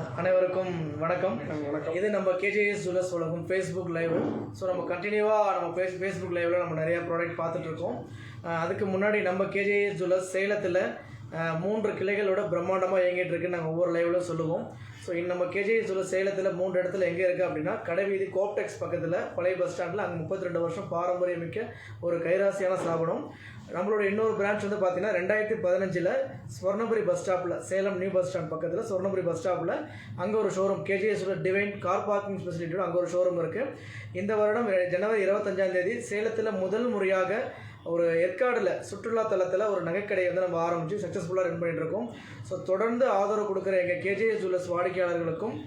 அனைவருக்கும் வணக்கம். வணக்கம். இது நம்ம கேஜேஎஸ் ஜுவல்லர்ஸ் உலகம் ஃபேஸ்புக் லைவ். ஸோ நம்ம கண்டினியூவாக நம்ம ஃபேஸ்புக் லைவில் நம்ம நிறையா ப்ராடக்ட் பார்த்துட்ருக்கோம். அதுக்கு முன்னாடி நம்ம கேஜேஎஸ் ஜுவல்லர்ஸ் சேலத்தில் 3 கிளைகளோட பிரம்மாண்டமாக இயங்கிட்டு இருக்குன்னு நாங்கள் ஒவ்வொரு லைவ்லையும் சொல்லுவோம். ஸோ நம்ம கேஜேஎஸ் ஜுவல்லர்ஸ் சேலத்தில் 3 இடத்துல எங்கே இருக்குது அப்படின்னா, கடைவீதி கோப்டெக்ஸ் பக்கத்தில் பழைய பஸ் ஸ்டாண்டில் அங்கே 32 வருஷம் பாரம்பரியமிக்க ஒரு கைராசியான ஸ்தாபனம். நம்மளோட இன்னொரு பிரான்ச் வந்து பார்த்தீங்கன்னா 2015 ஸ்வர்ணபுரி பஸ் ஸ்டாப்பில், சேலம் நியூ பஸ் ஸ்டாண்ட் பக்கத்தில் ஸ்வர்ணபுரி பஸ் ஸ்டாப்பில் அங்கே ஒரு showroom, KGS divine car parking ஃபெசிலிட்டியோட அங்கே ஒரு ஷோரூம் இருக்குது. இந்த வருடம் ஜனவரி 25 சேலத்தில் முதல் முறையாக ஒரு ஏற்காடில் சுற்றுலா தலத்தில் ஒரு நகைக்கடையை வந்து நம்ம ஆரம்பித்து சக்ஸஸ்ஃபுல்லாக ரன் பண்ணிகிட்டு இருக்கோம். ஸோ தொடர்ந்து ஆதரவு கொடுக்குற எங்கள் கேஜிஎஸ் ஜுவல்லர்ஸ் வாடிக்கையாளர்களுக்கும்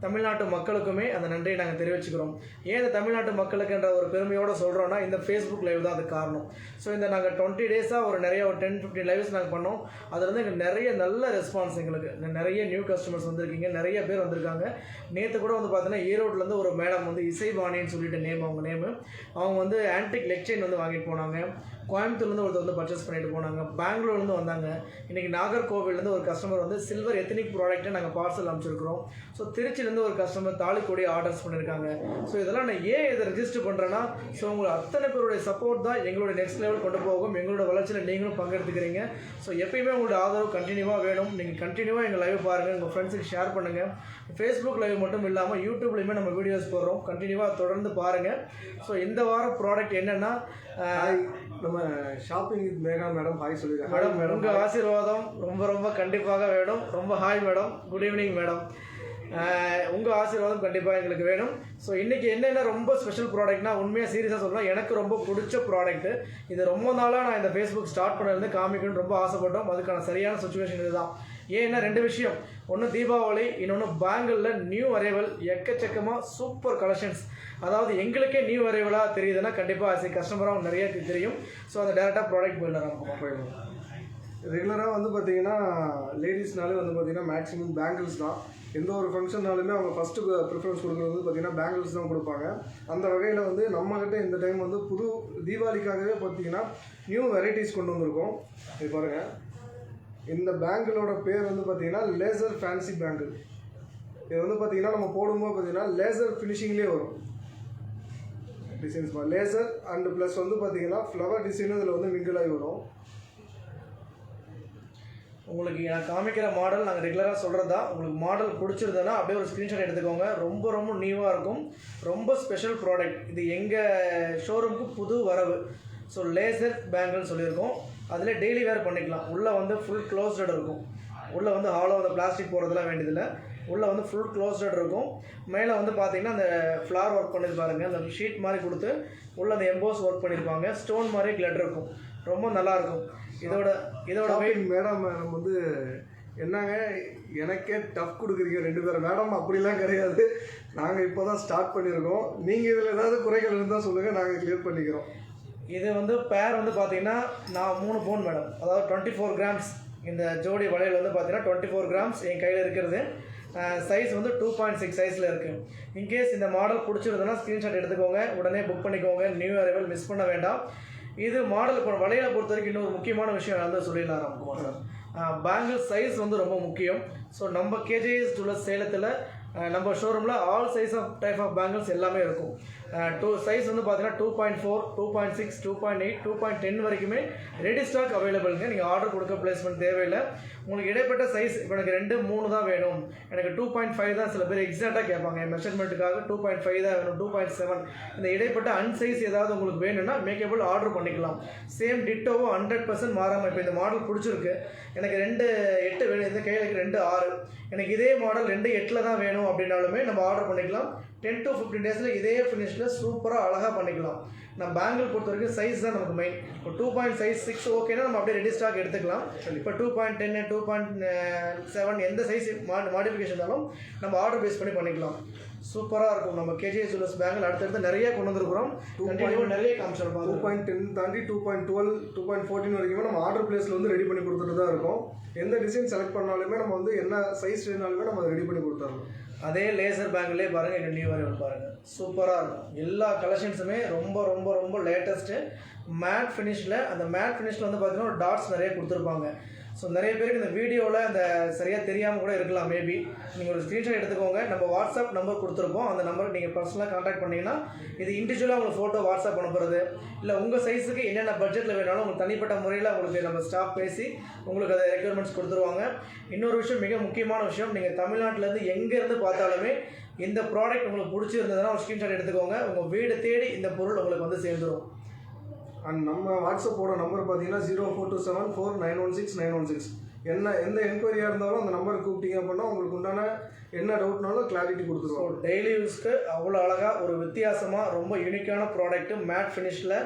தமிழ்நாட்டு மக்களுக்குமே அந்த நன்றியை நாங்கள் தெரிவிச்சுக்கிறோம். ஏன் இந்த தமிழ்நாட்டு மக்களுக்குன்ற ஒரு பெருமையோடு சொல்கிறோன்னா, இந்த ஃபேஸ்புக் லைவ் தான் அதுக்கு காரணம். ஸோ இந்த நாங்கள் 20 டேஸாக ஒரு நிறைய ஒரு 10-15 லைவ்ஸ் நாங்கள் பண்ணோம். அதில் வந்து எங்களுக்கு நிறைய நல்ல ரெஸ்பான்ஸ், எங்களுக்கு நிறைய நியூ கஸ்டமர்ஸ் வந்திருக்கீங்க, நிறைய பேர் வந்திருக்காங்க. நேற்று கூட வந்து பார்த்தீங்கன்னா ஈரோட்லேருந்து ஒரு மேடம் வந்து இசைவாணின்னு சொல்லிட்டு அவங்க நேமு, அவங்க வந்து ஆன்டிக் லெக் செயின் வந்து வாங்கிட்டு போனாங்க. கோயம்புத்தூர்லேருந்து ஒருத்தர் வந்து பர்ச்சேஸ் பண்ணிட்டு போனாங்க. பெங்களூர்லேருந்து வந்தாங்க. இன்றைக்கி நாகர்கோவிலேருந்து ஒரு கஸ்டமர் வந்து சில்வர் எத்தனிக் ப்ராடக்ட்டை நாங்கள் பார்சல் அனுப்பிச்சிருக்கிறோம். ஸோ திருச்சிலேருந்து ஒரு கஸ்டமர் தாலிக்கொடி ஆர்டர்ஸ் பண்ணியிருக்காங்க. ஸோ இதெல்லாம் நான் ஏன் இதை ரெஜிஸ்டர் பண்ணுறேன்னா, ஸோ உங்களுக்கு அத்தனை பேருடைய சப்போர்ட் தான் எங்களுடைய நெக்ஸ்ட் லெவல் கொண்டு போகும். எங்களோட வளர்ச்சியில் நீங்களும் பங்கெடுத்துக்கிறீங்க. ஸோ எப்பயுமே உங்களோட ஆதரவு கண்டினியூவாக வேணும். நீங்கள் கண்டினியூவாக எங்கள் லைவ் பாருங்கள், உங்கள் ஃப்ரெண்ட்ஸுக்கு ஷேர் பண்ணுங்கள். ஃபேஸ்புக் லைவ் மட்டும் இல்லாமல் யூடியூப்லேயுமே நம்ம வீடியோஸ் போடுறோம், கண்டினியூவாக தொடர்ந்து பாருங்கள். ஸோ இந்த வாரம் ப்ராடக்ட் என்னென்னா, நம்ம ஷாப்பிங் மேகா மேடம் ஹாய் சொல்லிடுறேன். மேடம் உங்கள் ஆசீர்வாதம் ரொம்ப ரொம்ப கண்டிப்பாக வேணும். ரொம்ப hi madam, good evening madam. உங்கள் ஆசீர்வாதம் கண்டிப்பாக எங்களுக்கு வேணும். ஸோ இன்றைக்கி என்னென்ன ரொம்ப ஸ்பெஷல் ப்ராடக்ட்னா, உண்மையாக சீரியஸாக சொல்லலாம், எனக்கு ரொம்ப பிடிச்ச ப்ராடக்ட்டு இது. ரொம்ப நாளாக நான் இந்த ஃபேஸ்புக் ஸ்டார்ட் பண்ணது காமிக்கணும்னு ரொம்ப ஆசைப்பட்டோம். அதுக்கான சரியான சுச்சுவேஷன் இதுதான். ஏன்னா 2 விஷயம், ஒன்று தீபாவளி, இன்னொன்று பேங்கிளில் நியூ அரைவல், எக்கச்சக்கமாக சூப்பர் கலெக்ஷன்ஸ். அதாவது எங்களுக்கே நியூ அரைவலாக தெரியுதுன்னா கண்டிப்பாக கஸ்டமராக நிறைய தெரியும். ஸோ அந்த டேரெக்டாக ப்ராடக்ட் போயிடலாம். ரெகுலராக வந்து பார்த்திங்கன்னா லேடிஸ்னாலே வந்து பார்த்திங்கன்னா மேக்ஸிமம் பேங்கிள்ஸ் தான். எந்த ஒரு ஃபங்க்ஷன்னாலுமே அவங்க ஃபஸ்ட்டு ப்ரிஃபரன்ஸ் கொடுக்குறது வந்து பார்த்திங்கன்னா பேங்கிள்ஸ் தான் கொடுப்பாங்க. அந்த வகையில் வந்து நம்மக்கிட்ட இந்த டைம் வந்து புது தீபாவளிக்காகவே பார்த்திங்கன்னா நியூ வெரைட்டிஸ் கொண்டு வந்திருக்கோம். இது பாருங்கள், இந்த பேங்கிளோட பேர் வந்து பார்த்திங்கன்னா லேசர் ஃபேன்சி பேங்கிள். இது வந்து பார்த்திங்கன்னா நம்ம போடும்போது பார்த்திங்கன்னா லேசர் ஃபினிஷிங்லேயே வரும் டிசைன்ஸ். லேசர் அண்டு ப்ளஸ் வந்து பார்த்திங்கன்னா ஃப்ளவர் டிசைனும் இதில் வந்து மிங்கிள் ஆகி வரும். உங்களுக்கு நான் காமிக்கிற மாடல் நாங்கள் ரெகுலராக சொல்கிறது தான். உங்களுக்கு மாடல் பிடிச்சிருந்ததுன்னா அப்படியே ஒரு ஸ்க்ரீன்ஷாட் எடுத்துக்கோங்க. ரொம்ப ரொம்ப நியூவாக இருக்கும், ரொம்ப ஸ்பெஷல் ப்ராடக்ட். இது எங்கள் ஷோரூமுக்கு புது வரவு. ஸோ லேசர் பேங்கிள் சொல்லியிருக்கோம். அதில் டெய்லி வேர் பண்ணிக்கலாம். உள்ளே வந்து ஃபுல் க்ளோஸ்டட் இருக்கும். உள்ளே வந்து ஹாலோ அந்த பிளாஸ்டிக் போகிறதுலாம் வேண்டியதில்லை. உள்ளே வந்து ஃபுல் க்ளோஸ்டட் இருக்கும். மேலே வந்து பார்த்திங்கன்னா அந்த ஃப்ளார் ஒர்க் பண்ணியிருப்பாருங்க, அந்த ஷீட் மாதிரி கொடுத்து உள்ளே அந்த எம்போஸ் ஒர்க் பண்ணியிருப்பாங்க. ஸ்டோன் மாதிரி கிளட்டர் இருக்கும், ரொம்ப நல்லாயிருக்கும். இதோட மேடம் வந்து என்னங்க எனக்கே டஃப் கொடுக்குறீங்க 2 பேரும் மேடம், அப்படிலாம் கிடையாது. நாங்கள் இப்போ தான் ஸ்டார்ட் பண்ணியிருக்கோம். நீங்கள் இதில் ஏதாவது குறைகள் இருந்தால் சொல்லுங்கள், நாங்கள் கிளியர் பண்ணிக்கிறோம். இது வந்து பேர் வந்து பார்த்திங்கன்னா நான் 3 பவுன் மேடம், அதாவது 24 கிராம்ஸ். இந்த ஜோடி வளையல் வந்து பார்த்திங்கன்னா 24 கிராம்ஸ் என் கையில் இருக்கிறது. சைஸ் வந்து 2.6 சைஸில் இருக்குது. இன்கேஸ் இந்த மாடல் பிடிச்சிருந்ததுன்னா ஸ்க்ரீன்ஷாட் எடுத்துக்கோங்க, உடனே புக் பண்ணிக்கோங்க. நியூ அரைவல் மிஸ் பண்ண வேண்டாம். இது மாடல் இப்போ வளையலை பொறுத்த வரைக்கும் இன்னொரு முக்கியமான விஷயம் வந்து சொல்லிடலாம் ராம்குமார் சார். பேங்கிள் சைஸ் வந்து ரொம்ப முக்கியம். ஸோ நம்ம கேஜிஎஸ் ஜுவல்லர்ஸ் சேலத்தில் நம்ம ஷோரூமில் all size of type of bangles எல்லாமே இருக்கும். சைஸ் வந்து பார்த்தீங்கன்னா 2.4, 2.6, 2.8, 2.10 வரைக்குமே ரெடி ஸ்டாக் அவைலபிளுங்க. நீங்கள் ஆர்டர் கொடுக்க பிளேஸ்மெண்ட் தேவையில்லை. உங்களுக்கு இடைப்பட்ட சைஸ் இப்போ எனக்கு 2, 3 தான் வேணும், எனக்கு 2.5 தான் சில பேர் எக்ஸாக்டாக கேட்பாங்க. என் மெஷர்மெண்ட்டுக்காக 2.5 தான் வேணும், 2.7. இந்த இடைப்பட்ட அன்சைஸ் ஏதாவது உங்களுக்கு வேணும்னா மேக்கபிள் ஆர்டர் பண்ணிக்கலாம். சேம் டிட்டோவோ 100% மாறாமல். இப்போ இந்த மாடல் பிடிச்சிருக்கு, எனக்கு 2.8 வேணும், இந்த கையில் 2.6, எனக்கு இதே மாடல் 2.8 தான் வேணும் அப்படின்னாலுமே நம்ம ஆர்டர் பண்ணிக்கலாம். 10 to 15 டேஸில் இதே ஃபினிஷில் சூப்பராக அழகாக பண்ணிக்கலாம். நம்ம பேங்கிள் பொறுத்த வரைக்கும் சைஸ் தான் நமக்கு மெயின். இப்போ 2.6 ஓகேனா நம்ம அப்படியே ரெடி ஸ்டாக் எடுத்துக்கலாம். இப்போ 2.10, 2.7 எந்த சைஸ் மாடிஃபிகேஷன் இருந்தாலும் நம்ம ஆர்டர் பேஸ் பண்ணி பண்ணிக்கலாம். சூப்பராக இருக்கும். நம்ம கேஜிஎஸ் ஜுவல்லர்ஸ் பேங்கில் அடுத்தடுத்து நிறைய கொண்டு வந்திருக்கிறோம். நிறைய காமிச்சிருப்போம். 2.10 தாண்டி 2.12, 2.14 வரைக்குமே நம்ம ஆர்டர் பிளேஸில் வந்து ரெடி பண்ணி கொடுத்துட்டு தான் இருக்கோம். எந்த டிசைன் செலக்ட் பண்ணாலுமே நம்ம வந்து என்ன சைஸ் வேணாலுமே நம்ம அதை ரெடி பண்ணி கொடுத்துடலாம். அதே லேசர் பேங்கிலே பாருங்கள், எங்கள் நியூ அரைவல் பாருங்கள், சூப்பராக இருக்கும். எல்லா கலெக்ஷன்ஸுமே ரொம்ப ரொம்ப ரொம்ப லேட்டஸ்ட்டு மேட் ஃபினிஷில். அந்த மேட் ஃபினிஷில் வந்து பார்த்திங்கன்னா ஒரு டாட்ஸ் நிறைய கொடுத்துருப்பாங்க. ஸோ நிறைய பேருக்கு இந்த வீடியோவில் இந்த சரியாக தெரியாமல் கூட இருக்கலாம். மேபி நீங்கள் ஒரு ஸ்க்ரீன்ஷாட் எடுத்துக்கோங்க. நம்ம வாட்ஸ்அப் நம்பர் கொடுத்துருப்போம். அந்த நம்பருக்கு நீங்கள் பர்சனலாக கான்டாக்ட் பண்ணிங்கன்னா இது இண்டிவிஜுவலாக உங்களுக்கு ஃபோட்டோ வாட்ஸ்அப் அனுப்புறது, இல்லை உங்கள் சைஸுக்கு என்னென்ன பட்ஜெட்டில் வேணாலும் உங்களுக்கு தனிப்பட்ட முறையில் உங்களுக்கு நம்ம ஸ்டாஃப் பேசி உங்களுக்கு அதை ரெக்யர்மெண்ட்ஸ் கொடுத்துருவாங்க. இன்னொரு விஷயம், மிக முக்கியமான விஷயம், நீங்கள் தமிழ்நாட்டிலேருந்து எங்கேருந்து பார்த்தாலுமே இந்த ப்ராடக்ட் உங்களுக்கு பிடிச்சிருந்ததுன்னா ஒரு ஸ்க்ரீன்ஷாட் எடுத்துக்கோங்க. உங்கள் வீடு தேடி இந்த பொருள் உங்களுக்கு வந்து சேர்ந்துடும். அண்ட் நம்ம வாட்ஸ்அப்போட நம்பர் பார்த்தீங்கன்னா 04274916 எந்த என்கொயரியாக இருந்தாலும் அந்த நம்பருக்கு கூப்பிட்டீங்க அப்படின்னா உங்களுக்கு உண்டான என்ன டவுட்னாலும் கிளாரிட்டி கொடுத்துருவோம். டெய்லி யூஸ்க்கு அவ்வளோ அழகாக ஒரு வித்தியாசமாக ரொம்ப யூனிக்கான ப்ராடக்ட்டு, மேட் ஃபினிஷில்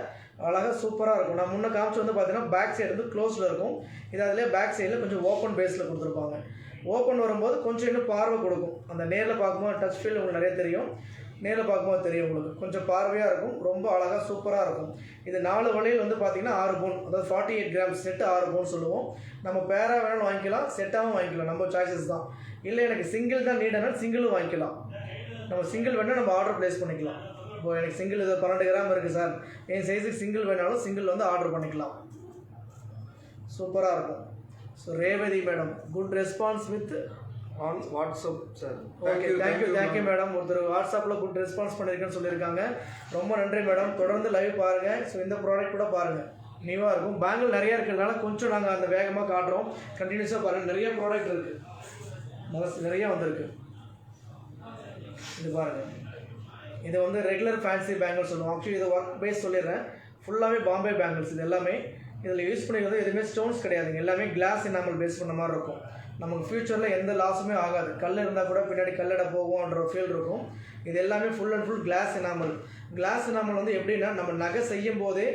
அழகாக சூப்பராக இருக்கும். நான் முன்ன காமிச்சு வந்து பார்த்தீங்கன்னா பேக் சைடு வந்து க்ளோஸில் இருக்கும். இது அதிலே பேக் சைடில் கொஞ்சம் ஓப்பன் பேஸில் கொடுத்துருப்பாங்க. ஓப்பன் வரும்போது கொஞ்சம் இன்னும் பார்வை கொடுக்கும். அந்த நேரில் பார்க்கும்போது டச் ஃபீல் உங்களுக்கு நிறைய தெரியும். நேரில் பார்க்கும்போது தெரியும் உங்களுக்கு கொஞ்சம் பார்வையாக இருக்கும். ரொம்ப அழகாக சூப்பராக இருக்கும். இது 4 வளையல் வந்து பார்த்திங்கன்னா 6 பவுன், அதாவது 48 கிராம்ஸ் செட்டு 6 பவுன் சொல்லுவோம். நம்ம பேராக வேணாலும் வாங்கிக்கலாம், செட்டாகவும் வாங்கிக்கலாம், நம்ம சாய்ஸஸ் தான். இல்லை எனக்கு சிங்கிள் தான் நீடானா சிங்கிளும் வாங்கிக்கலாம். நம்ம சிங்கிள் வேணால் நம்ம ஆர்டர் ப்ளேஸ் பண்ணிக்கலாம். இப்போ எனக்கு சிங்கிள் இது 12 கிராம் இருக்குது சார், என் சைஸுக்கு சிங்கிள் வேணாலும் சிங்கிள் வந்து ஆர்டர் பண்ணிக்கலாம். சூப்பராக இருக்கும். So Revathi madam, good response with on WhatsApp sir. Okay, thank you madam. ஒருத்தர் வாட்ஸ்அப்பில் குட் ரெஸ்பான்ஸ் பண்ணியிருக்கேன்னு சொல்லியிருக்காங்க. ரொம்ப நன்றி மேடம். தொடர்ந்து லைவ் பாருங்கள். ஸோ இந்த ப்ராடக்ட் கூட பாருங்கள், நியூவாக இருக்கும். பேங்கிள் நிறையா இருக்கிறதுனால கொஞ்சம் நாங்கள் அந்த வேகமாக காட்டுறோம். கண்டினியூஸாக பாருங்கள், நிறைய ப்ராடக்ட் இருக்குது, நிறையா வந்திருக்கு. இது பாருங்கள், இது வந்து ரெகுலர் ஃபேன்சி பேங்கிள்ஸ் சொல்லுவோம். ஆக்சுவலி இது ஒர்க் பேஸ் சொல்லிடுறேன். ஃபுல்லாகவே பாம்பே பேங்கிள்ஸ். இது எல்லாமே இதில் யூஸ் பண்ணிக்கிறது எதுவுமே ஸ்டோன்ஸ் கிடையாதுங்க. எல்லாமே கிளாஸ் எனாமல் பேஸ் பண்ண மாதிரி இருக்கும். நமக்கு ஃப்யூச்சரில் எந்த லாஸுமே ஆகாது. கல் இருந்தால் கூட பின்னாடி கல்லடை போகும்ன்ற ஃபீல் இருக்கும். இது எல்லாமே full and full glass enamel. Glass enamel வந்து எப்படின்னா நம்ம நகை செய்யும் போதே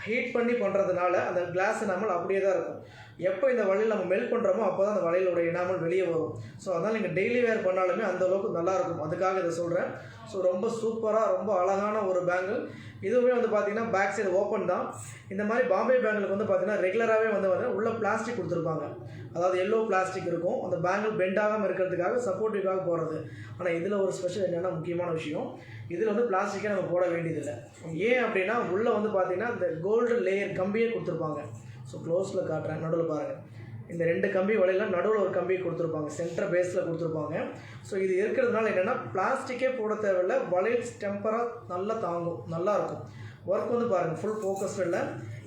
ஹீட் பண்ணி பண்ணுறதுனால அந்த கிளாஸ் எனாமல் அப்படியே தான் இருக்கும். எப்போ இந்த வளையல் நம்ம மெல்ட் பண்ணுறோமோ அப்போ தான் அந்த வளையலோட எனாமல் வெளியே வரும். ஸோ அதனால் நீங்கள் டெய்லி வேர் பண்ணாலுமே அந்தளவுக்கு நல்லாயிருக்கும். அதுக்காக இதை சொல்கிறேன். ஸோ ரொம்ப சூப்பராக ரொம்ப அழகான ஒரு பேங்கிள். இதுவுமே வந்து பார்த்திங்கன்னா பேக் சைடு ஓப்பன் தான். இந்த மாதிரி பாம்பே பேங்கிளுக்கு வந்து பார்த்திங்கன்னா ரெகுலராகவே வந்து உள்ள பிளாஸ்டிக் கொடுத்துருப்பாங்க. அதாவது எல்லோ பிளாஸ்டிக் இருக்கும். அந்த பேங்கிள் பெண்ட் ஆகாமல் இருக்கிறதுக்காக சப்போர்ட்டிவாக போடுறது. ஆனால் இதில் ஒரு ஸ்பெஷல் என்னென்னா முக்கியமான விஷயம், இதில் வந்து பிளாஸ்டிக்கே நம்ம போட வேண்டியதில்லை. ஏன் அப்படின்னா உள்ளே வந்து பார்த்திங்கன்னா இந்த கோல்டு லேயர் கம்பியே கொடுத்துருப்பாங்க. ஸோ க்ளோஸில் காட்டுறேன், நடுவில் பாருங்கள். இந்த 2 கம்பி வளையலாம் நடுவில் ஒரு கம்பியை கொடுத்துருப்பாங்க, சென்டர் பேஸில் கொடுத்துருப்பாங்க. ஸோ இது இருக்கிறதுனால என்னென்னா பிளாஸ்டிக்கே போட தேவையில்லை. வளையல் டெம்பராக நல்லா தாங்கும், நல்லாயிருக்கும். ஒர்க் வந்து பாருங்கள், ஃபுல் ஃபோக்கஸ்டு இல்லை.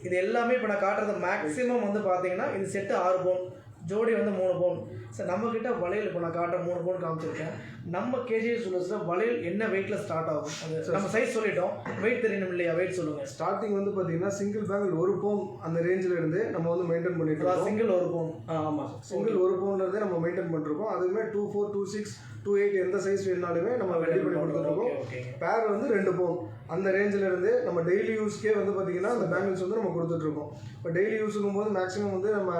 இது எல்லாமே இப்போ நான் காட்டுறது மேக்ஸிமம் வந்து பார்த்தீங்கன்னா இது செட்டு 6 பவுன், ஜோடி வந்து 3 பவுன். சார் நம்மக்கிட்ட வளையல் இப்போ நான் காட்டுற 3 பவுன் காமிச்சிருக்கேன். நம்ம கேஜிஎஸ் ஜுவல்லர்ஸில் வளையல் என்ன வெயிட்டில் ஸ்டார்ட் ஆகும்? அது நம்ம சைஸ் சொல்லிட்டோம், வெயிட் தெரியணும் இல்லையா? வெயிட் சொல்லுங்கள். ஸ்டார்டிங் வந்து பார்த்தீங்கன்னா சிங்கிள் பேங்கிள் 1 பவுன் அந்த ரேஞ்சில் இருந்து நம்ம வந்து மெயின்டைன் பண்ணிட்டு இருக்கோம். சிங்கிள் 1 பவுன். ஆமாம், சிங்கிள் 1 பவுன்லேருந்தே நம்ம மெயின்டைன் பண்ணிருக்கோம். அதுவுமே 24, 26, 28 எந்த சைஸ் வேணாலுமே நம்ம ரெடி பண்ணி கொடுத்துருக்கோம். பேர் வந்து 2 பவுன் அந்த ரேஞ்சில் இருந்து நம்ம டெய்லி யூஸ்க்கே வந்து பார்த்தீங்கன்னா அந்த பேங்கிள்ஸ் வந்து நம்ம கொடுத்துட்ருக்கோம். இப்போ டெய்லி யூஸுக்கும் போது மேக்ஸிமம் வந்து நம்ம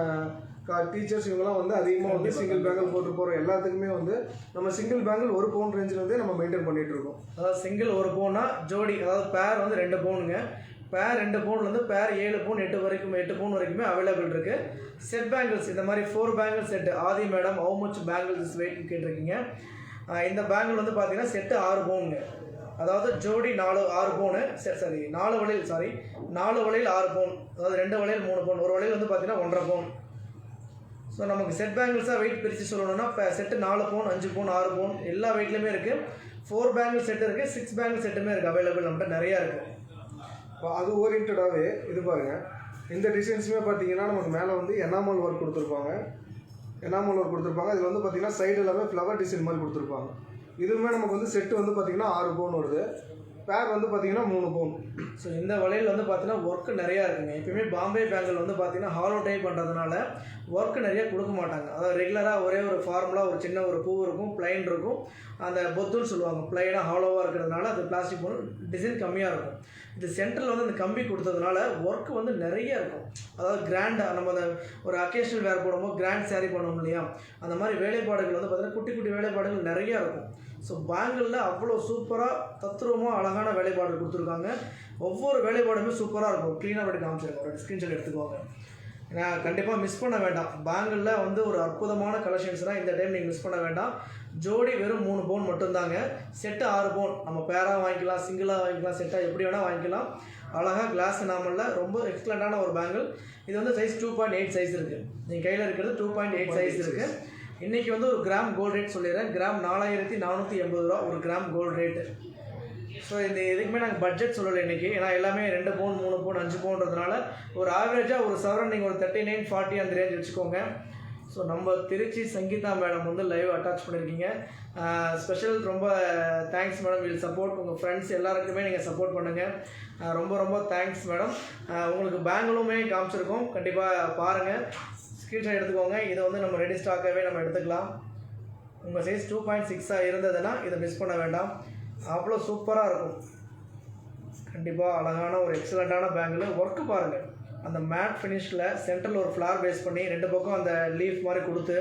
டீச்சர்ஸ் இவங்கெல்லாம் வந்து அதிகமாக வந்து சிங்கிள் பேங்கிள் போட்டு போகிறோம். எல்லாத்துக்குமே வந்து நம்ம சிங்கிள் பேங்கிள் 1 பவுன் ரேஞ்சில் நம்ம மெயின்டைன் பண்ணிகிட்டு இருக்கோம். அதாவது சிங்கிள் 1 பவுனா ஜோடி, அதாவது பேர் வந்து 2 பவுனுங்க. பேர் 2 பவுன்லேருந்து பேர் 7 பவுன் 8 பவுன் வரைக்குமே அவைலபிள் இருக்குது. செட் பேங்கிள்ஸ் இந்த மாதிரி 4 bangle set. Aadhi madam how much bangles weight கேட்டிருக்கீங்க. இந்த பேங்கிள் வந்து பார்த்தீங்கன்னா செட்டு 6 பவுனுங்க. அதாவது ஜோடி 6 பவுனு, சரி 4 வளையல், 4 வளையல் 6 பவுன், அதாவது 2 வளையல் 3 பவுன், ஒரு வளையல் வந்து பார்த்தீங்கன்னா 1.5 பவுன். ஸோ நமக்கு செட் பேங்கிள்ஸாக வெயிட் பிரித்து சொல்லணும்னா செட்டு 4 பவுன், 5 பவுன், 6 பவுன் எல்லா வெயிட்லையுமே இருக்குது. 4 பேங்கிள் செட்டு இருக்குது, 6 பேங்கிள் செட்டுமே இருக்குது அவைலபிள் நம்மகிட்ட நிறையா இருக்குது. அது ஓரியன்டாகவே இது பாருங்கள், இந்த டிசைன்ஸுமே பார்த்தீங்கன்னா நமக்கு மேலே வந்து எனாமல் ஒர்க் கொடுத்துருப்பாங்க. இதில் வந்து பார்த்தீங்கன்னா சைடு எல்லாமே ஃப்ளவர் டிசைன் மாதிரி கொடுத்துருப்பாங்க. இதுவுமே நமக்கு வந்து செட்டு வந்து பார்த்தீங்கன்னா 6 பவுன் வருது. பேர் வந்து பார்த்தீங்கன்னா 3 பவுன். ஸோ இந்த வளையல் வந்து பார்த்தீங்கன்னா ஒர்க்கு நிறையா இருக்குங்க. எப்பயுமே பாம்பே பேங்கிள் வந்து பார்த்தீங்கன்னா ஹாலோ டைப் பண்ணுறதுனால ஒர்க்கு நிறையா கொடுக்க மாட்டாங்க. அதாவது ரெகுலராக ஒரே ஒரு ஃபார்முலா, ஒரு சின்ன ஒரு பூ இருக்கும், பிளைன் இருக்கும். அந்த பொத்துன்னு சொல்லுவாங்க, பிளைனாக ஹாலோவாக இருக்கிறதுனால அது பிளாஸ்டிக் போன டிசைன் கம்மியாக இருக்கும். இது சென்டரில் வந்து இந்த கம்பி கொடுத்ததுனால ஒர்க்கு வந்து நிறைய இருக்கும். அதாவது கிராண்டாக நம்ம அந்த ஒரு அக்கேஷனல் வேர் போடும்போது கிராண்ட் சாரீ பண்ணுவோம் இல்லையா, அந்த மாதிரி வேலைப்பாடுகள் வந்து பார்த்தீங்கன்னா குட்டி குட்டி வேலைப்பாடுகள் நிறையா இருக்கும். ஸோ பேங்கிளில் அவ்வளோ சூப்பராக தத்ரூபமாக அழகான வேலைப்பாடு கொடுத்துருக்காங்க. ஒவ்வொரு வேலைப்பாடுமே சூப்பராக இருக்கும். க்ளீனாக அப்படி காமிச்சிருக்கோம், ஒரு ஸ்க்ரீன்ஷாட் எடுத்துக்குவாங்க. ஏன்னா கண்டிப்பாக மிஸ் பண்ண வேண்டாம். பேங்கிளில் வந்து ஒரு அற்புதமான கலெக்ஷன்ஸ்னால் இந்த டைம் நீங்கள் மிஸ் பண்ண வேண்டாம். ஜோடி வெறும் 3 பவுன் மட்டும்தாங்க. செட்டு 6 பவுன். நம்ம பேராக வாங்கிக்கலாம், சிங்கிளாக வாங்கிக்கலாம், செட்டாக எப்படி வேணால் வாங்கிக்கலாம். அழகாக கிளாஸ் எனாமலில் ரொம்ப எக்ஸலண்ட்டான ஒரு பேங்கிள். இது வந்து சைஸ் 2.8 சைஸ் இருக்குது. நீங்கள் கையில் இருக்கிறது 2.8 சைஸ் இருக்குது. இன்றைக்கி வந்து ஒரு கிராம் கோல்டு ரேட் சொல்லிடுறேன். கிராம் 4480 ரூபா ஒரு கிராம் கோல்டு ரேட்டு. ஸோ இந்த எதுக்குமே நாங்கள் பட்ஜெட் சொல்லலை இன்றைக்கி. ஏன்னா எல்லாமே 2 பவுன் 3 பவுன் 5 பவுன்றதுனால ஒரு ஆவரேஜாக ஒரு சவரன் நீங்கள் ஒரு 39, 40 அந்த ரேஞ்ச் வச்சுக்கோங்க. ஸோ நம்ம திருச்சி சங்கீதா மேடம் வந்து லைவ் அட்டாச் பண்ணியிருக்கீங்க. ஸ்பெஷல் ரொம்ப தேங்க்ஸ் மேடம். வில் சப்போர்ட் உங்கள் ஃப்ரெண்ட்ஸ் எல்லாருக்குமே நீங்கள் சப்போர்ட் பண்ணுங்கள். ரொம்ப ரொம்ப தேங்க்ஸ் மேடம். உங்களுக்கு பேங்கிளுமே காமிச்சிருக்கோம், கண்டிப்பாக பாருங்கள், ஸ்க்ரீன்ஷாட் எடுத்துக்கோங்க. இதை வந்து நம்ம ரெடி ஸ்டாக்காகவே நம்ம எடுத்துக்கலாம். உங்கள் சைஸ் 2.6 இருந்ததுன்னா இதை மிஸ் பண்ண வேண்டாம். அவ்வளோ சூப்பராக இருக்கும். கண்டிப்பாக அழகான ஒரு எக்ஸலண்ட்டான பேங்கிள். ஒர்க்கு பாருங்கள், அந்த மேட் ஃபினிஷில் சென்டரில் ஒரு ஃப்ளார் பேஸ் பண்ணி 2 பக்கம் அந்த லீஃப் மாதிரி கொடுத்து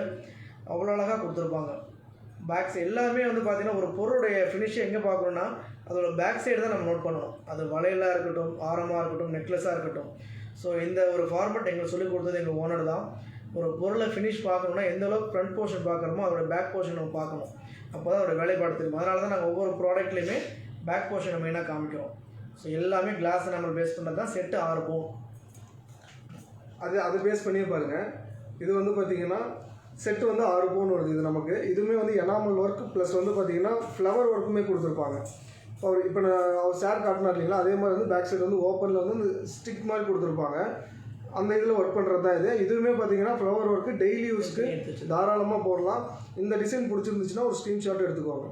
அவ்வளோ அழகாக கொடுத்துருப்பாங்க. பேக்ஸ் எல்லாமே வந்து பார்த்திங்கன்னா ஒரு பொருளுடைய ஃபினிஷை எங்கே பார்க்கணுன்னா அதோட பேக் சைடு தான் நம்ம நோட் பண்ணணும். அது வளையலாக இருக்கட்டும், ஆரமாக இருக்கட்டும், நெக்லஸாக இருக்கட்டும். ஸோ இந்த ஒரு ஃபார்மெட் எங்களுக்கு சொல்லிக் கொடுத்தது எங்கள் ஓனர் தான். ஒரு பொருளை ஃபினிஷ் பார்க்கணுன்னா எந்த அளவுக்கு ஃப்ரண்ட் போர்ஷன் பார்க்குறோமோ அதோட பேக் போர்ஷன் நம்ம பார்க்கணும். அப்போ தான் அதோட வேலைப்பாடு தெரியும். அதனால தான் நாங்கள் ஒவ்வொரு ப்ராடக்ட்லேயுமே பேக் போர்ஷனை மெயினாக காமிக்கிறோம். ஸோ எல்லாமே கிளாஸ் நம்ம பேஸ் பண்ணுறது தான். செட்டு 6 பவுன். அது பேஸ் பண்ணியே பாருங்கள். இது வந்து பார்த்திங்கன்னா செட்டு வந்து 6 பவுன் வருது. இது நமக்கு இதுவுமே வந்து எனாமல் ஒர்க் ப்ளஸ் வந்து பார்த்திங்கன்னா ஃப்ளவர் ஒர்க்குமே கொடுத்துருப்பாங்க. இப்போ அவர் ஷேர் காட்டினார் இல்லைங்களா, அதே மாதிரி வந்து பேக் சைடு வந்து ஓப்பனில் வந்து ஸ்டிக் மாதிரி கொடுத்துருப்பாங்க. அந்த இதில் ஒர்க் பண்ணுறது தான் இது. இதுவுமே பார்த்தீங்கன்னா ஃப்ளவர் ஒர்க்கு டெய்லி யூஸ்க்கு தாராளமாக போடலாம். இந்த டிசைன் பிடிச்சிருந்துச்சுன்னா ஒரு ஸ்க்ரீன்ஷாட் எடுத்துக்கோங்க.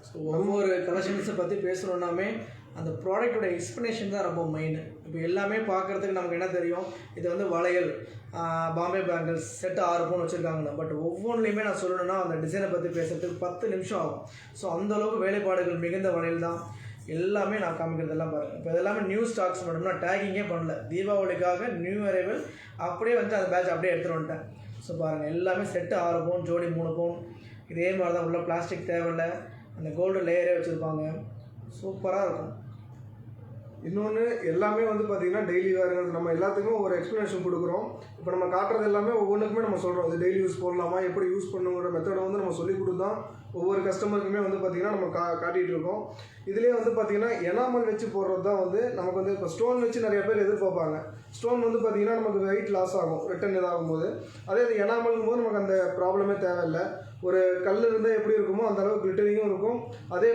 ஸோ ஒவ்வொரு கலெக்ஷன்ஸை பற்றி பேசணுன்னாமே அந்த ப்ராடக்டோட எக்ஸ்ப்ளனேஷன் தான் ரொம்ப மெயின். இப்போ எல்லாமே பார்க்குறதுக்கு நமக்கு என்ன தெரியும், இது வந்து வளையல், பாம்பே பேங்கிள்ஸ் செட்டு 6 பவுன் வச்சுருக்காங்கண்ணா. பட் ஒவ்வொன்றுலையுமே நான் சொல்லணுன்னா அந்த டிசைனை பற்றி பேசுகிறதுக்கு 10 நிமிஷம் ஆகும். ஸோ அந்தளவுக்கு வேலைப்பாடுகள் மிகுந்த வளையல் தான். எல்லாமே நான் காமிக்கிறதெல்லாம் பாருங்கள். இப்போ இதெல்லாமே நியூ ஸ்டாக்ஸ் மட்டும், நான் டேகிங்கே பண்ணல. தீபாவளிக்காக நியூ அரைவல் அப்படியே வந்து அந்த பேட்ச் அப்படியே எடுத்துகிட்டு வந்துட்டேன். ஸோ பாருங்கள், எல்லாமே செட்டு 6 பவுன், ஜோடி 3 பவுன். இதே மாதிரி தான் உள்ள பிளாஸ்டிக் தேவையில்லை. அந்த கோல்டு லேயரே வச்சுருப்பாங்க. சூப்பராக இருக்கும். இன்னொன்று எல்லாமே வந்து பார்த்திங்கன்னா டெய்லி வேறுங்கிறது நம்ம எல்லாத்துக்கும் ஒரு எக்ஸ்ப்ளனேஷன் கொடுக்குறோம். இப்போ நம்ம காட்டுறது எல்லாமே ஒவ்வொன்றுக்குமே நம்ம சொல்கிறோம், இது டெய்லி யூஸ் போடலாமா, எப்படி யூஸ் பண்ணுங்கிற மெத்தடை வந்து நம்ம சொல்லிக் கொடுத்து தான் ஒவ்வொரு கஸ்டமருக்குமே வந்து பார்த்திங்கன்னா நம்ம காட்டிகிட்டு இருக்கோம். இதுலேயே வந்து பார்த்திங்கன்னா எனாமல் வச்சு போடுறது தான் வந்து நமக்கு வந்து இப்போ ஸ்டோன் வச்சு நிறைய பேர் எதிர்பார்ப்பாங்க. ஸ்டோன் வந்து பார்த்திங்கன்னா நமக்கு வெயிட் லாஸ் ஆகும் ரிட்டன் இதாகும் போது. அதே இது எனாமல்ங்கும் போது நமக்கு அந்த ப்ராப்ளமே தேவையில்லை. ஒரு கல் இருந்தால் எப்படி இருக்குமோ அந்த அளவுக்கு கிளிட்டரிங்கும் இருக்கும். அதே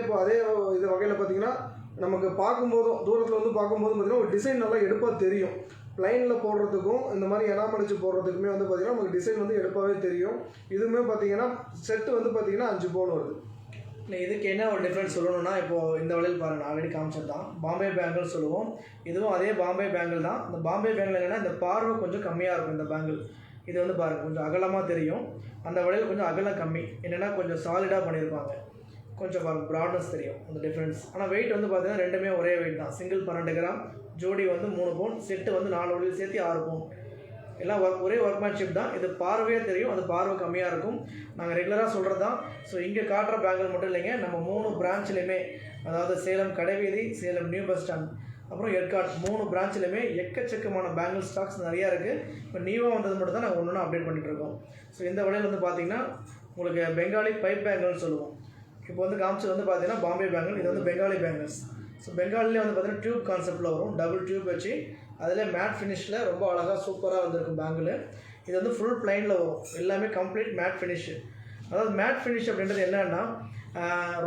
இது வகையில் பார்த்திங்கன்னா நமக்கு பார்க்கும்போதும் தூரத்தில் வந்து பார்க்கும்போது பார்த்திங்கன்னா ஒரு டிசைன் நல்லா எடுப்பாக தெரியும். ப்ளைனில் போடுறதுக்கும் இந்த மாதிரி எனாமடிச்சு போடுறதுக்குமே வந்து பார்த்திங்கன்னா நமக்கு டிசைன் வந்து எடுப்பாகவே தெரியும். இதுவுமே பார்த்திங்கன்னா செட்டு வந்து பார்த்திங்கன்னா 5 பவுன் வருது. இல்லை, இதுக்கு என்ன ஒரு டிஃப்ரென்ஸ் சொல்லணும்னா, இப்போது இந்த வளையல் பாருங்கள், ஆல்ரெடி காமிச்சது தான் பாம்பே பேங்கிள் சொல்லுவோம். இதுவும் அதே பாம்பே பேங்கிள் தான். இந்த பாம்பே பேங்கிள் என்னென்னா இந்த பார்வை கொஞ்சம் கம்மியாக இருக்கும். இந்த பேங்கிள் இது வந்து பாருங்கள் கொஞ்சம் அகலமாக தெரியும். அந்த வளையல் கொஞ்சம் அகலம் கம்மி. என்னென்னா கொஞ்சம் சாலிடாக பண்ணியிருப்பாங்க. கொஞ்சம் பாருங்கள் ப்ராட்னஸ் தெரியும் அந்த டிஃப்ரென்ஸ். ஆனால் வெயிட் வந்து பார்த்தீங்கன்னா ரெண்டுமே ஒரே வெயிட் தான். சிங்கிள் 12 கிராம், ஜோடி வந்து 3 பவுன், செட்டு வந்து 4 வளையல் சேர்த்து 6 பவுன். எல்லாம் ஒரே ஒர்க்மேன்ஷிப் தான். இது பார்வையாக தெரியும், அது பார்வை கம்மியாக இருக்கும். நாங்கள் ரெகுலராக சொல்கிறது தான். ஸோ இங்கே காட்டுற பேங்கிள் மட்டும் இல்லைங்க, நம்ம 3 பிரான்ச்லேயுமே, அதாவது சேலம் கடைவீதி, சேலம் நியூ பஸ் ஸ்டாண்ட், அப்புறம் ஏற்காடு 3 பிரான்ச்லையுமே எக்கச்சக்கமான பேங்கிள் ஸ்டாக்ஸ் நிறையா இருக்குது. இப்போ நியூவாக வந்தது மட்டும் தான் நாங்கள் ஒன்று அப்டேட் பண்ணிகிட்ருக்கோம். ஸோ இந்த வளையல் வந்து பார்த்திங்கன்னா உங்களுக்கு பெங்காலி பைப் பேங்கிள்னு சொல்லுவோம். இப்போ வந்து காமிச்சது வந்து பார்த்தீங்கன்னா பாம்பே பேங்கிள், இது வந்து பெங்காலி பேங்கிள்ஸ். ஸோ பெங்காலிலே வந்து பார்த்தீங்கன்னா டியூப் கான்செப்டில் வரும், டபுள் டியூப் வச்சு அதில் மேட் ஃபினிஷில் ரொம்ப அழகாக சூப்பராக வந்திருக்கும் பேங்கிள். இது வந்து ஃபுல் ப்ளைனில் வரும், எல்லாமே கம்ப்ளீட் மேட் ஃபினிஷு. அதாவது மேட் ஃபினிஷ் அப்படின்றது என்னன்னா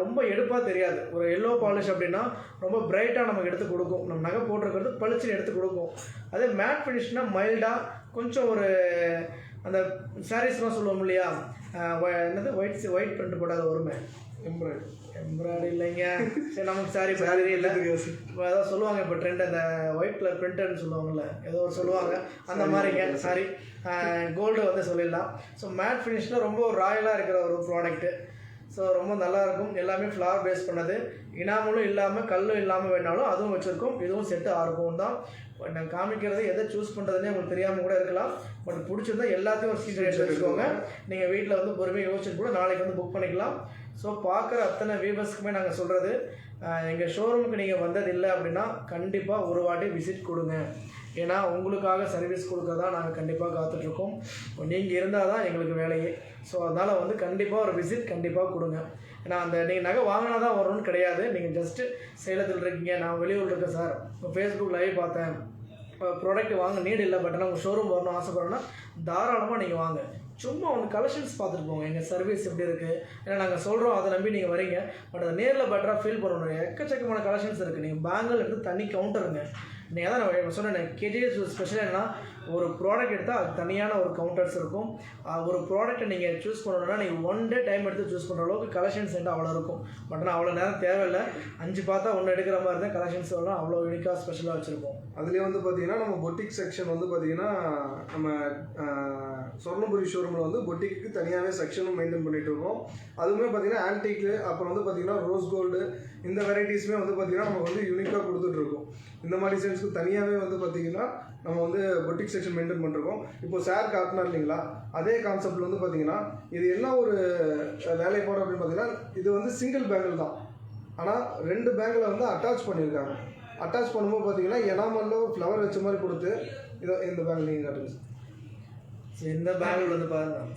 ரொம்ப எடுப்பாக தெரியாது. ஒரு எல்லோ பாலிஷ் அப்படின்னா ரொம்ப பிரைட்டாக நமக்கு எடுத்து கொடுக்கும், நம்ம நகை போட்டிருக்கிறது பளிச்சுன்னு எடுத்து கொடுக்கும். அதே மேட் ஃபினிஷ்னால் மைல்டாக கொஞ்சம் ஒரு அந்த சாரீஸ்லாம் சொல்லுவோம் இல்லையா, என்னது ஒயிட் பிரிண்ட் போடாத வருமே, எம்ப்ராய்டரி இல்லைங்க, சரி நமக்கு சாரி இல்லை அதான் சொல்லுவாங்க இப்போ ட்ரெண்ட், அந்த ஒயிட் கலர் பிரிண்டட்னு சொல்லுவாங்கள்ல, ஏதோ ஒரு சொல்லுவாங்க அந்த மாதிரிங்க. சாரி, கோல்டு வந்து சொல்லிடலாம். ஸோ மேட் ஃபினிஷில் ரொம்ப ஒரு ராயலாக இருக்கிற ஒரு ப்ராடக்ட்டு. ஸோ ரொம்ப நல்லாயிருக்கும். எல்லாமே ஃப்ளார் பேஸ் பண்ணது, இனாமலும் இல்லாமல் கல்லும் இல்லாமல் வேணாலும் அதுவும் வச்சுருக்கோம். இதுவும் செட்டு 6 பவுன் தான். பட் நான் காமிக்கிறது எதை சூஸ் பண்ணுறதுனே உங்களுக்கு தெரியாமல் கூட இருக்கலாம். பட் பிடிச்சிருந்தா எல்லாத்தையும் ஒரு ஸ்க்ரீன் எடுத்து வச்சுக்கோங்க. நீங்கள் வீட்டில் வந்து பொறுமையாக யோசிச்சுட்டு கூட நாளைக்கு வந்து புக் பண்ணிக்கலாம். ஸோ பார்க்குற அத்தனை வியூவர்ஸ்க்குமே நாங்கள் சொல்கிறது, எங்கள் ஷோரூமுக்கு நீங்கள் வந்தது இல்லை அப்படின்னா கண்டிப்பாக ஒரு வாட்டி விசிட் கொடுங்க. ஏன்னா உங்களுக்காக சர்வீஸ் கொடுக்க தான் நாங்கள் கண்டிப்பாக காத்துட்ருக்கோம். நீங்கள் இருந்தால் தான் எங்களுக்கு வேலையே. ஸோ அதனால் வந்து கண்டிப்பாக ஒரு விசிட் கண்டிப்பாக கொடுங்க. ஏன்னா அந்த நீங்கள் நகை வாங்கினா தான் வரணும்னு கிடையாது. நீங்கள் ஜஸ்ட்டு சேலத்தில் இருக்கீங்க, நான் வெளியூரில் இருக்கேன் சார், இப்போ ஃபேஸ்புக் லைவ் பார்த்தேன், ப்ராடக்ட் வாங்க நீடு இல்லை, பட் ஆனால் உங்கள் ஷோரூம் வரணும் ஆசைப்பட்றேன்னா தாராளமாக நீங்கள் வாங்க. சும்மா ஒன்று கலெக்ஷன்ஸ் பார்த்துட்டு போங்க, எங்கள் சர்வீஸ் எப்படி இருக்குது. ஏன்னா நாங்கள் சொல்கிறோம், அதை நம்பி நீங்கள் வரீங்க. பட் அதை நேரில் பெட்டராக ஃபீல் பண்ணணும். எக்கச்சக்கமான கலெக்ஷன்ஸ் இருக்குது. நீங்கள் பேங்கில் எடுத்து தனி கவுண்டருங்க. நீங்கள் தான் நான் சொன்னேன், கேஜிஎஸ் ஸ்பெஷல் என்ன, ஒரு ப்ராடக்ட் எடுத்தால் அது தனியான ஒரு கவுண்டர்ஸ் இருக்கும். ஒரு ப்ராடக்ட்டை நீங்கள் சூஸ் பண்ணணுன்னா நீங்கள் 1 day டைம் எடுத்து சூஸ் பண்ணுற அளவுக்கு கலெக்ஷன்ஸ் வந்து அவ்வளோ இருக்கும். பட் ஆனால் அவ்வளோ நேரம் தேவையில்லை. 5 பார்த்தா 1 எடுக்கிற மாதிரி தான் கலெக்ஷன்ஸ் எல்லாம் அவ்வளோ யூனிக்காக ஸ்பெஷலாக வச்சுருப்போம். அதுலேயே வந்து பார்த்தீங்கன்னா நம்ம பொட்டிக் செக்ஷன் வந்து பார்த்தீங்கன்னா நம்ம சொர்ணபுரி ஷோரூமில் வந்து பொட்டிக்கு தனியாகவே செக்ஷனும் மெயின்டைன் பண்ணிகிட்டு இருக்கோம். அதுவுமே பார்த்தீங்கன்னா ஆன்டிக்கு, அப்புறம் வந்து பார்த்தீங்கன்னா ரோஸ் கோல்டு, இந்த வெரைட்டிஸுமே வந்து பார்த்தீங்கன்னா நமக்கு வந்து யூனிக்காக கொடுத்துட்ருக்கோம். இந்த மாதிரி டிசைன்ஸ்க்கு தனியாகவே வந்து பார்த்தீங்கன்னா நம்ம வந்து பொட்டிக் செக்ஷன் மெயின்டைன் பண்ணிருக்கோம். இப்போ சார் காட்டினா இல்லைங்களா, அதே கான்செப்டில் வந்து பார்த்தீங்கன்னா இது என்ன ஒரு வேலைப்பாடு அப்படின்னு பார்த்தீங்கன்னா, இது வந்து சிங்கிள் பேங்கிள் தான். ஆனால் 2 பேங்கில் வந்து அட்டாச் பண்ணியிருக்காங்க. அட்டாச் பண்ணும்போது பார்த்தீங்கன்னா எனாமலில் ஃப்ளவர் வச்ச மாதிரி கொடுத்து, இதை இந்த பேங்கில் நீங்கள் காட்டுங்க சார். இந்த பேங்கிள் வந்து பாருங்கள்,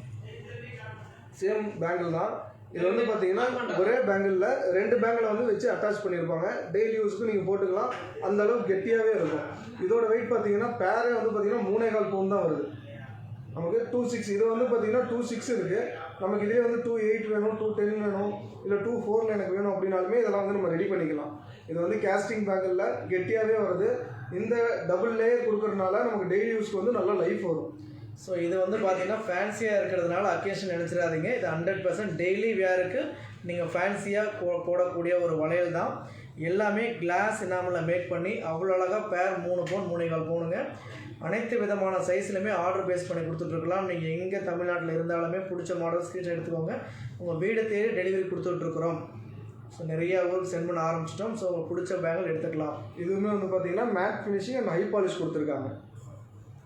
சேம் பேங்கிள் தான். இது வந்து பார்த்தீங்கன்னா ஒரே பேங்கிளில் 2 பேங்கில் வந்து வச்சு அட்டாச் பண்ணியிருப்பாங்க. டெய்லி யூஸ்க்கு நீங்கள் போட்டுக்கலாம். அந்த அளவுக்கு கெட்டியாகவே இருக்கும். இதோட வெயிட் பார்த்தீங்கன்னா பேரே வந்து பார்த்தீங்கன்னா 3.25 பவுன் தான் வருது. நமக்கு 2.6, இது வந்து பார்த்தீங்கன்னா 2.6 இருக்குது. நமக்கு இதே வந்து 2.8 வேணும், 2.10 வேணும், இல்லை 2.4 எனக்கு வேணும் அப்படின்னாலுமே இதெல்லாம் வந்து நம்ம ரெடி பண்ணிக்கலாம். இது வந்து கேஸ்டிங் பேங்கிளில் கெட்டியாகவே வருது. இந்த டபுள் லேயர் கொடுக்கறதுனால நமக்கு டெய்லி யூஸ்க்கு வந்து நல்லா லைஃப் வரும். ஸோ இது வந்து பார்த்தீங்கன்னா ஃபேன்சியாக இருக்கிறதுனால அக்கேஷன் நினச்சிடாதீங்க. இது 100% டெய்லி வேருக்கு நீங்கள் ஃபேன்சியாக போடக்கூடிய ஒரு வளையல் தான். எல்லாமே கிளாஸ் எனாமலில் மேக் பண்ணி அவ்வளோ அழகாக பேர் 3 பவுன் 3.25 பவுனுங்க. அனைத்து விதமான சைஸ்லையுமே ஆர்டர் பேஸ் பண்ணி கொடுத்துட்ருக்கலாம். நீங்கள் எங்கே தமிழ்நாட்டில் இருந்தாலுமே பிடிச்ச மாடல் ஸ்க்ரீன்ஷாட் எடுத்துக்கோங்க. உங்கள் வீடு தேடி டெலிவரி கொடுத்துட்ருக்குறோம். ஸோ நிறைய ஊருக்கு சென்ட் பண்ண ஆரம்பிச்சிட்டோம். ஸோ உங்களுக்கு பிடிச்ச பேங்கில் எடுத்துக்கலாம். இதுவுமே வந்து பார்த்தீங்கன்னா matte finishing and high polish கொடுத்துருக்காங்க.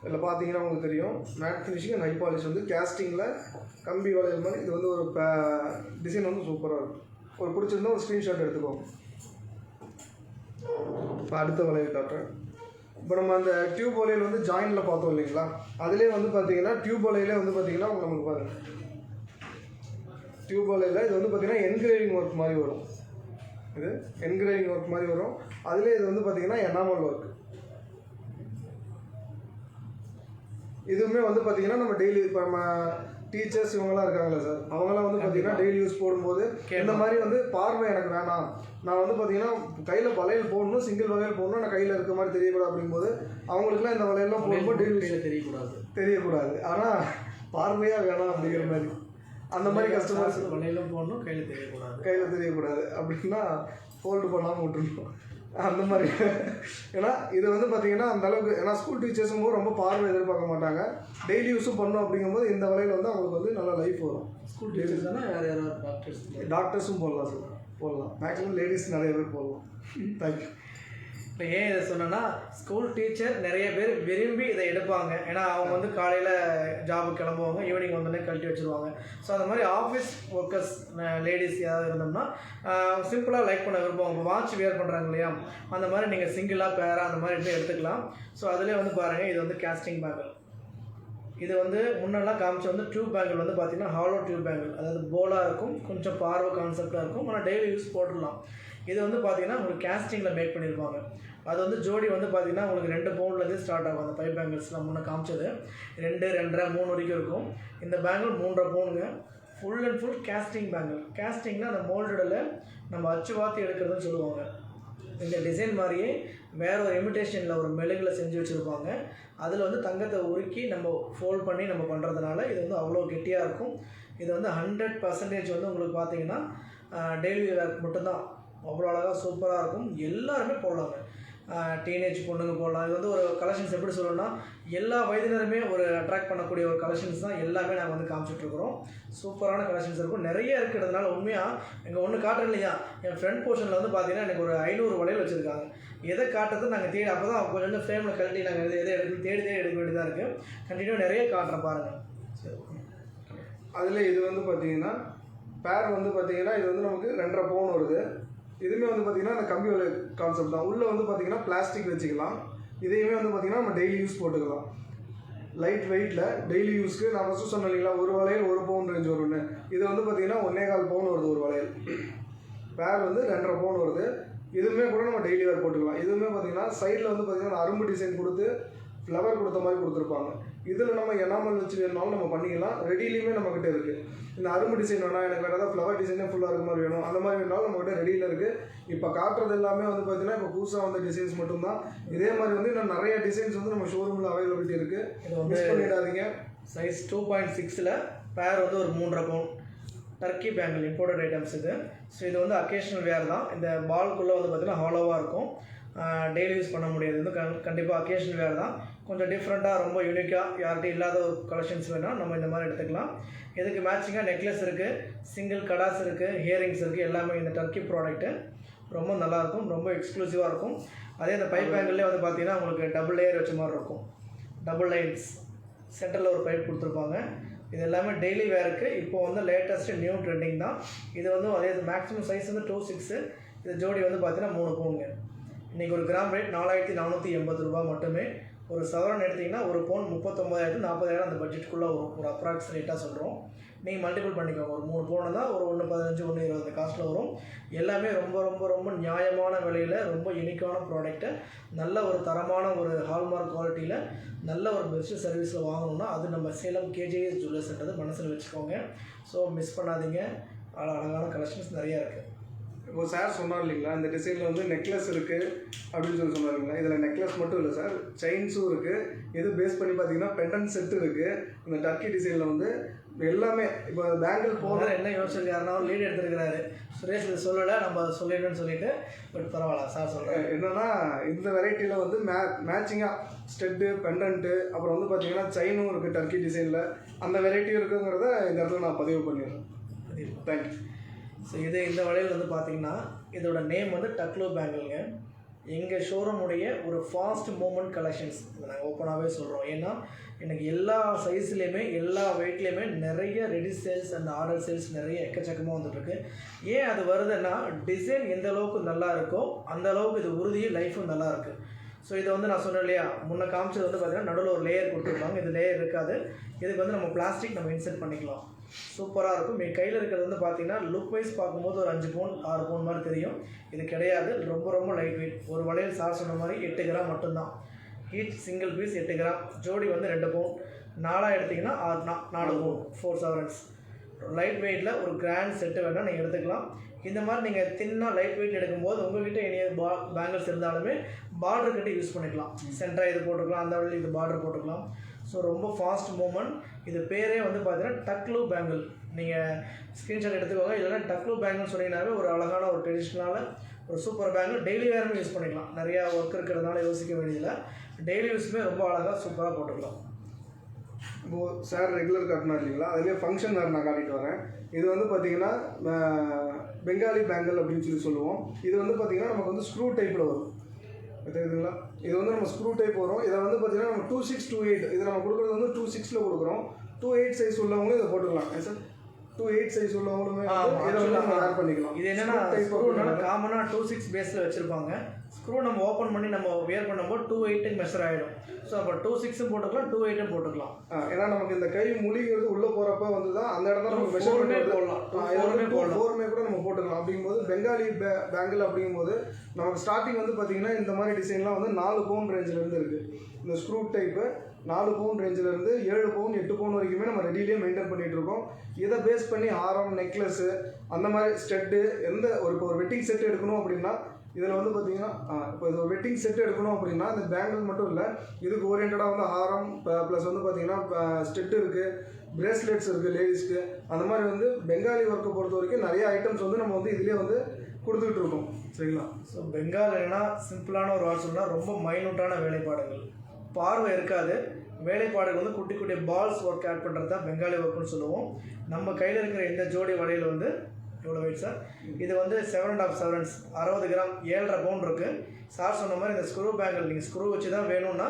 இதில் பார்த்தீங்கன்னா உங்களுக்கு தெரியும், matte finishing and high polish வந்து கேஸ்டிங்கில் கம்பி வளையல் மாதிரி. இது வந்து ஒரு டிசைன் வந்து சூப்பராக இருக்கும். ஒரு பிடிச்சிருந்தா ஒரு ஸ்க்ரீன்ஷாட் எடுத்துக்கோங்க. இப்போ அடுத்த வளையல் காட்டுறேன். இப்போ நம்ம அந்த டியூப் வளையல் வந்து ஜாயிண்டில் பார்த்தோம் இல்லைங்களா, அதிலே வந்து பார்த்தீங்கன்னா டியூப் வளையிலே வந்து பார்த்தீங்கன்னா நமக்கு பாருங்கள், டியூப் வளையில் இது வந்து பார்த்தீங்கன்னா என்கிரேவிங் ஒர்க் மாதிரி வரும். இது என்கிரேவிங் ஒர்க் மாதிரி வரும். அதிலே இது வந்து பார்த்தீங்கன்னா எனாமல் ஒர்க். இதுவுமே வந்து பார்த்தீங்கன்னா நம்ம டெய்லி இப்போ நம்ம டீச்சர்ஸ் இவங்கெல்லாம் இருக்காங்களா சார், அவங்களாம் வந்து பார்த்தீங்கன்னா டெய்லி யூஸ் போடும்போது இந்த மாதிரி வந்து பார்வை எனக்கு வேணாம், நான் வந்து பார்த்தீங்கன்னா கையில் வளையல் போடணும், சிங்கிள் வளையல் போடணும், நான் கையில் இருக்க மாதிரி தெரியக்கூடாது அப்படிங்கும்போது அவங்களுக்குலாம் இந்த வளையல்லாம் போடும்போது டெய்லி தெரியக்கூடாது, ஆனால் பார்வையாக வேணாம் அப்படிங்கிற மாதிரி அந்த மாதிரி கஸ்டமர்ஸ் வளையலும் போடணும், கையில் தெரியக்கூடாது அப்படின்னா ஃபோல்டு பண்ணாமல் விட்டுருணும் அந்த மாதிரி. ஏன்னா இது வந்து பார்த்தீங்கன்னா அந்த அளவுக்கு, ஏன்னா ஸ்கூல் டீச்சர்ஸும் ரொம்ப பார்வை எதிர்பார்க்க மாட்டாங்க, டெய்லி யூஸும் பண்ணணும். அப்படிங்கும்போது இந்த வலையில் வந்து அவங்களுக்கு வந்து நல்லா லைஃப் வரும். ஸ்கூல் டீச்சர்ஸ் தானே, வேறு யாராவது டாக்டர்ஸும் போடலாம் சார், போடலாம். மேக்ஸிமம் லேடிஸ் நிறைய பேர் போடலாம். தேங்க்யூ. இப்போ ஏன் இதை சொன்னேன்னா, ஸ்கூல் டீச்சர் நிறைய பேர் விரும்பி இதை எடுப்பாங்க. ஏன்னா அவங்க வந்து காலையில் ஜாபுக்கு கிளம்புவாங்க, ஈவினிங் வந்தோடனே கழட்டி வச்சுருவாங்க. ஸோ அந்த மாதிரி ஆஃபீஸ் ஒர்க்கர்ஸ் லேடிஸ் யாராவது இருந்தோம்னா சிம்பிளாக லைக் பண்ண விரும்புவாங்க. இப்போ வாட்ச் வியர் பண்ணுறாங்க இல்லையா, அந்த மாதிரி நீங்கள் சிங்கிளாக பேராக அந்த மாதிரி எடுத்துக்கலாம். ஸோ அதிலே வந்து பாருங்கள், இது வந்து கேஸ்டிங் பேங்கிள். இது வந்து முன்னெல்லாம் காமிச்சு வந்து டியூப் பேங்கிள் வந்து பார்த்திங்கன்னா ஹாலோ டியூப் பேங்கிள், அதாவது போலாக இருக்கும், கொஞ்சம் பார்வை கான்செப்டாக இருக்கும், ஆனால் டெய்லி யூஸ் போட்டுடலாம். இது வந்து பார்த்திங்கன்னா உங்களுக்கு கேஸ்டிங்கில் மேக் பண்ணியிருப்பாங்க. அது வந்து ஜோடி வந்து பார்த்திங்கன்னா உங்களுக்கு 2 பவுண்ட்லேருந்து ஸ்டார்ட் ஆகும். அந்த 5 பேங்கிள்ஸ்லாம் முன்னே காமிச்சது 2, 2.5, 3 வரைக்கும் இருக்கும். இந்த பேங்கிள் 3.5 பவுனுங்க. Full and full casting bangle. கேஸ்டிங்னா அந்த மோல்டில் நம்ம அச்சு வாத்தி எடுக்கிறதுன்னு சொல்லுவாங்க. இந்த டிசைன் மாதிரியே வேறு ஒரு இமிட்டேஷனில் ஒரு மெழுகில் செஞ்சு வச்சுருப்பாங்க. அதில் வந்து தங்கத்தை உருக்கி நம்ம ஃபோல்ட் பண்ணி நம்ம பண்ணுறதுனால இது வந்து அவ்வளோ கெட்டியாக இருக்கும். இது வந்து 100% வந்து உங்களுக்கு பார்த்திங்கன்னா டெய்லி வேர்க்கு மட்டும்தான். அவ்வளோ அழகாக சூப்பராக இருக்கும். எல்லாருமே போடலாங்க. டீனேஜ் பொண்ணுங்க போடலாம். இது வந்து ஒரு கலெக்ஷன்ஸ் எப்படி சொல்லணும்னா, எல்லா வயதினருமே ஒரு அட்ராக்ட் பண்ணக்கூடிய ஒரு கலெக்ஷன்ஸ் தான் எல்லாமே நாங்கள் வந்து காமிச்சிட்ருக்குறோம். சூப்பரான கலெக்ஷன்ஸ் இருக்கும், நிறைய இருக்கிறதுனால. உண்மையாக எங்கள் ஒன்று காட்டுறேன் இல்லையா, என் ஃப்ரெண்ட் போர்ஷனில் வந்து பார்த்தீங்கன்னா எனக்கு ஒரு 500 வளையல் வச்சுருக்காங்க. எதை காட்டுறது நாங்கள் தேடி, அப்போ தான் கொஞ்சம் ஃப்ரேமில் கழட்டி நாங்கள் எதை எடுக்கணும் தேடி எடுக்க வேண்டியதாக இருக்குது. கண்டினியூ நிறைய காட்டுறேன் பாருங்கள். சரி, அதில் இது வந்து பார்த்தீங்கன்னா பேர் வந்து பார்த்தீங்கன்னா இது வந்து நமக்கு 2.5 பவுன் வருது. இதுவுமே வந்து பார்த்தீங்கன்னா அந்த கம்பி வலை கான்செப்ட் தான். உள்ளே வந்து பார்த்தீங்கன்னா பிளாஸ்டிக் வச்சுக்கலாம். இதையுமே வந்து பார்த்திங்கன்னா நம்ம டெய்லி யூஸ் போட்டுக்கலாம். லைட் வெயிட்டில் டெய்லி யூஸ்க்கு நான் ஃபஸ்ட்டு சொன்னேன் இல்லைங்களா, ஒரு வளையல் 1 பவுன் ரேஞ்ச் வரும்னு. இது வந்து பார்த்திங்கன்னா 1.25 பவுன் வருது ஒரு வளையல். பேர் வந்து 2.5 பவுன் வருது. இதுவுமே கூட நம்ம டெய்லி வேர் போட்டுக்கலாம். இதுவுமே பார்த்திங்கன்னா சைடில் வந்து பார்த்திங்கன்னா அரும்பு டிசைன் கொடுத்து ஃப்ளவர் கொடுத்த மாதிரி கொடுத்துருப்பாங்க. இதில் நம்ம எனாமல் வச்சு வேணுனாலும் நம்ம பண்ணிக்கலாம். ரெடியிலையுமே நம்மக்கிட்ட இருக்குது. இந்த அரும்பு டிசைன் வேணால் எனக்கு வேறு ஏதாவது ஃப்ளவர் டிசைனே ஃபுல்லாக இருக்க மாதிரி வேணும், அந்த மாதிரி வேணாலும் நம்மக்கிட்ட ரெடியில் இருக்குது. இப்போ காட்டுறது எல்லாமே வந்து பார்த்திங்கன்னா இப்போ புதுசாக வந்த டிசைன்ஸ் மட்டும்தான். இதே மாதிரி வந்து இன்னும் நிறைய டிசைன்ஸ் வந்து நம்ம ஷோரூமில் அவைலபிலிட்டி இருக்குது. இது வந்து மிஸ் பண்ணிடாதீங்க. சைஸ் 2.6ல் பேர் வந்து ஒரு 3.5 பவுன் டர்க்கி பேங்கிள் இம்போர்ட்டட் ஐட்டம்ஸ் இது. ஸோ இது வந்து அக்கேஷனல் வேர் தான். இந்த பால்குள்ளே வந்து பார்த்திங்கன்னா ஹாலோவாக இருக்கும். டெய்லி யூஸ் பண்ண முடியாது. இது கண்டிப்பாக அக்கேஷனல் வேர் தான். கொஞ்சம் டிஃப்ரெண்ட்டாக ரொம்ப யூனிக்காக யார்கிட்டையும் இல்லாத ஒரு கலெக்ஷன்ஸ் வேணால் நம்ம இந்த மாதிரி எடுத்துக்கலாம். இதுக்கு மேட்சிங்காக நெக்லஸ் இருக்குது, சிங்கிள் கடாஸ் இருக்குது, ஹியரிங்ஸ் இருக்குது. எல்லாமே இந்த டர்க்கி ப்ராடக்ட்டு ரொம்ப நல்லாயிருக்கும், ரொம்ப எக்ஸ்க்ளூசிவாக இருக்கும். அதே இந்த பைப் பேங்கிள்லேயே வந்து பார்த்திங்கன்னா உங்களுக்கு டபுள் லேயர் வச்ச மாதிரி இருக்கும். டபுள் லைன்ஸ் சென்டரில் ஒரு பைப் கொடுத்துருப்பாங்க. இது எல்லாமே டெய்லி வேருக்கு. இப்போ வந்து லேட்டஸ்ட்டு நியூ ட்ரெண்டிங் தான். இது வந்து அதே மேக்ஸிமம் சைஸ் வந்து 2.6. இது ஜோடி வந்து பார்த்தீங்கன்னா 3 பவுனுங்க. இன்றைக்கி ஒரு கிராம் ரேட் 4480 ரூபா மட்டுமே. ஒரு சவரன் எடுத்திங்கன்னா ஒரு பவுன் 39,000 40,000 அந்த பட்ஜெட்டுக்குள்ளே வரும். ஒரு அப்ராக்ஸ் ரேட்டாக சொல்கிறோம். நீங்கள் மல்டிபிள் பண்ணிக்கோங்க. ஒரு 3 பவுன் தான் ஒரு 1.15 1.20 அந்த காஸ்ட்டில் வரும். எல்லாமே ரொம்ப ரொம்ப ரொம்ப நியாயமான விலையில் ரொம்ப யூனிக்கான ப்ராடக்ட்டு, நல்ல ஒரு தரமான ஒரு ஹால்மார்க் குவாலிட்டியில் நல்ல ஒரு பெஸ்ட்டு சர்வீஸில் வாங்கணும்னா அது நம்ம சேலம் கேஜிஎஸ் ஜுவல்லர்ஸ்ன்றது மனசில் வச்சுக்கோங்க. ஸோ மிஸ் பண்ணாதீங்க. அழகான கலெக்ஷன்ஸ் நிறையா இருக்குது. இப்போ சார் சொன்னார் இல்லைங்களா, இந்த டிசைனில் வந்து நெக்லஸ் இருக்குது அப்படின்னு சொன்னார் இல்லைங்களா. இதில் நெக்லஸ் மட்டும் இல்லை சார், செயின்ஸும் இருக்குது. இது பேஸ் பண்ணி பார்த்தீங்கன்னா பெண்டன் செட்டு இருக்குது. இந்த டர்க்கி டிசைனில் வந்து எல்லாமே இப்போ பேங்கிள் போகிற என்ன யோசிச்சிருக்காருன்னா ஒரு லீட் எடுத்துருக்கிறாரு. சுரேஷ் இது சொல்லலை, நம்ம சொல்லிடணும்னு சொல்லிட்டு. பட் பரவாயில்ல சார் சொல்கிறேன். என்னென்னா இந்த வெரைட்டியில் வந்து மேட்சிங்காக ஸ்டெட்டு பெண்டன்ட்டு அப்புறம் வந்து பார்த்தீங்கன்னா செயினும் இருக்குது டர்க்கி டிசைனில். அந்த வெரைட்டியும் இருக்குங்கிறத இந்த இடத்துல நான் பதிவு பண்ணிடுறேன். தேங்க்யூ. ஸோ இது இந்த வளையல் வந்து பார்த்திங்கன்னா இதோட நேம் வந்து டக்லோ பேங்கிள்ங்க. எங்கள் ஷோரூமுடைய ஒரு ஃபாஸ்ட் மூமெண்ட் கலெக்ஷன்ஸ் இதை நாங்கள் ஓப்பனாகவே சொல்கிறோம். ஏன்னா எனக்கு எல்லா சைஸ்லேயுமே எல்லா வெயிட்லேயுமே நிறைய ready sales and order sales நிறைய எக்கச்சக்கமாக வந்துட்டுருக்கு. ஏன் அது வருதுன்னா டிசைன் எந்த அளவுக்கு நல்லா இருக்கோ அந்த அளவுக்கு இது உறுதியும் லைஃபும் நல்லா இருக்குது. ஸோ இதை வந்து நான் சொன்னேன் இல்லையா, முன்ன காமிச்சது வந்து பார்த்திங்கன்னா நடுவில் ஒரு லேயர் கொடுத்துருப்பாங்க. இது லேயர் இருக்காது. இதுக்கு வந்து நம்ம பிளாஸ்டிக் நம்ம இன்செர்ட் பண்ணிக்கலாம். சூப்பராக இருக்கும். என் கையில் இருக்கிறது வந்து பார்த்திங்கன்னா லுக் வைஸ் பார்க்கும்போது ஒரு 5 பவுன் 6 பவுன் மாதிரி தெரியும். இது கிடையாது, ரொம்ப ரொம்ப லைட் வெயிட். ஒரு வளையல் சார் சொன்ன மாதிரி 8 கிராம் மட்டும்தான். Each single piece 8 gram. ஜோடி வந்து 2 பவுன். 4 எடுத்திங்கன்னா 4 பவுன் 4 சவரன்ஸ். லைட் வெயிட்டில் ஒரு கிராண்ட் செட்டு வேணால் நீங்கள் எடுத்துக்கலாம். இந்த மாதிரி நீங்கள் தின்னாக லைட் வெயிட் எடுக்கும்போது உங்கள்கிட்ட இனிய பேங்கிள்ஸ் இருந்தாலுமே பார்டர் கட்டி யூஸ் பண்ணிக்கலாம். சென்டராக இது போட்டுக்கலாம், அந்த வழியில் இது பார்டர் போட்டுக்கலாம். ஸோ ரொம்ப ஃபாஸ்ட் மூமெண்ட். இது பேரே வந்து பார்த்தீங்கன்னா டக்லோ பேங்கிள். நீங்கள் ஸ்க்ரீன்ஷாட் எடுத்துக்கோங்க. இல்லைனா டக்லோ பேங்கிள் சொன்னீங்கன்னாவே ஒரு அழகான ஒரு ட்ரெடிஷ்னலான ஒரு சூப்பர் பேங்கிள். டெய்லி வேறுமே யூஸ் பண்ணிக்கலாம். நிறையா ஒர்க் இருக்கிறதுனால யோசிக்க வேண்டியதில்லை. டெய்லி யூஸுமே ரொம்ப அழகாக சூப்பராக போட்டுக்கலாம். இப்போது சார் ரெகுலர் காட்டினார் இல்லைங்களா, அதுலேயே ஃபங்க்ஷன் வேறு நான் காட்டிட்டு வரேன். இது வந்து பார்த்திங்கன்னா பெங்காலி பேங்கிள் அப்படின்னு சொல்லுவோம். இது வந்து பார்த்திங்கன்னா நமக்கு வந்து ஸ்க்ரூ டைப்பில் வரும். தெரியுதுங்களா, இது வந்து நம்ம ஸ்க்ரூ டைப் வரும். இதை வந்து பார்த்திங்கன்னா நம்ம 26 28 இது நம்ம கொடுக்குறது வந்து 26ல் கொடுக்குறோம். 28 சைஸ் உள்ளவங்களும் இதை போட்டுக்கலாம். சார் 28 சைஸ் உள்ளவங்களுமே இதை வந்து நம்ம வேர் பண்ணிக்கலாம். இது என்னென்னா ஸ்க்ரூனால காமனாக 26 பேஸில் வச்சுருப்பாங்க. ஸ்க்ரூ நம்ம ஓப்பன் பண்ணி நம்ம வியர் பண்ணும்போது 28 மெஷர் ஆகிடும். ஸோ அப்போ 26 போட்டுக்கலாம், 28 போட்டுக்கலாம். ஏன்னா நமக்கு இந்த கை முழிங்கிறது உள்ளே போகிறப்ப வந்து தான் அந்த இடத்துல நம்ம மெஷர் பண்ணி போடலாம். 4மே கூட நம்ம போட்டுக்கலாம். அப்படிங்கும்போது பெங்காலி பேங்கிள் அப்படிங்கும்போது நமக்கு ஸ்டார்டிங் வந்து பார்த்திங்கன்னா இந்த மாதிரி டிசைன்லாம் வந்து 4 பவுன் ரேஞ்சிலேருந்து இருக்குது. இந்த ஸ்க்ரூ டைப்பு 4 பவுன் ரேஞ்சிலேருந்து 7 பவுன் 8 பவுன் வரைக்குமே நம்ம ரெடியிலே மெயின்டைன் பண்ணிகிட்டு இருக்கோம். இதை பேஸ் பண்ணி ஆரம், நெக்லஸ்ஸு, அந்த மாதிரி ஸ்டெட்டு எந்த இப்போ ஒரு வெட்டிங் செட்டு எடுக்கணும் அப்படின்னா இதில் வந்து பார்த்திங்கன்னா இப்போ இது ஒரு வெட்டிங் செட்டு எடுக்கணும் அப்படின்னா இந்த பேங்கிள் மட்டும் இல்லை, இதுக்கு ஓரியன்டாக வந்து ஹாரம் ப்ளஸ் வந்து பார்த்திங்கன்னா ஸ்டெட்டு இருக்குது, பிரேஸ்லெட்ஸ் இருக்குது லேடிஸ்க்கு. அந்த மாதிரி வந்து பெங்காலி ஒர்க்கை பொறுத்த வரைக்கும் நிறைய ஐட்டம்ஸ் வந்து நம்ம வந்து இதிலே வந்து கொடுத்துக்கிட்டு இருக்கோம். சரிங்களா. ஸோ பெங்கால் என்னன்னா சிம்பிளான ஒரு வார்த்தை சொன்னால் ரொம்ப மைனூட்டான வேலைப்பாடுகள், பார்வை இருக்காது. வேலைப்பாடுகள் வந்து குட்டி குட்டி பால்ஸ் ஒர்க் ஆட் பண்ணுறது தான் பெங்காலி ஒர்க்குன்னு சொல்லுவோம். நம்ம கையில் இருக்கிற இந்த ஜோடி வளையல் வந்து எவ்வளோ வெயிட் சார்? இது வந்து 7.5 சவரன்ஸ் 60 கிராம் 7.5 பவுன் இருக்குது. சார் சொன்ன மாதிரி இந்த ஸ்க்ரூ பேங்கிள் நீங்கள் ஸ்க்ரூ வச்சு தான் வேணும்னா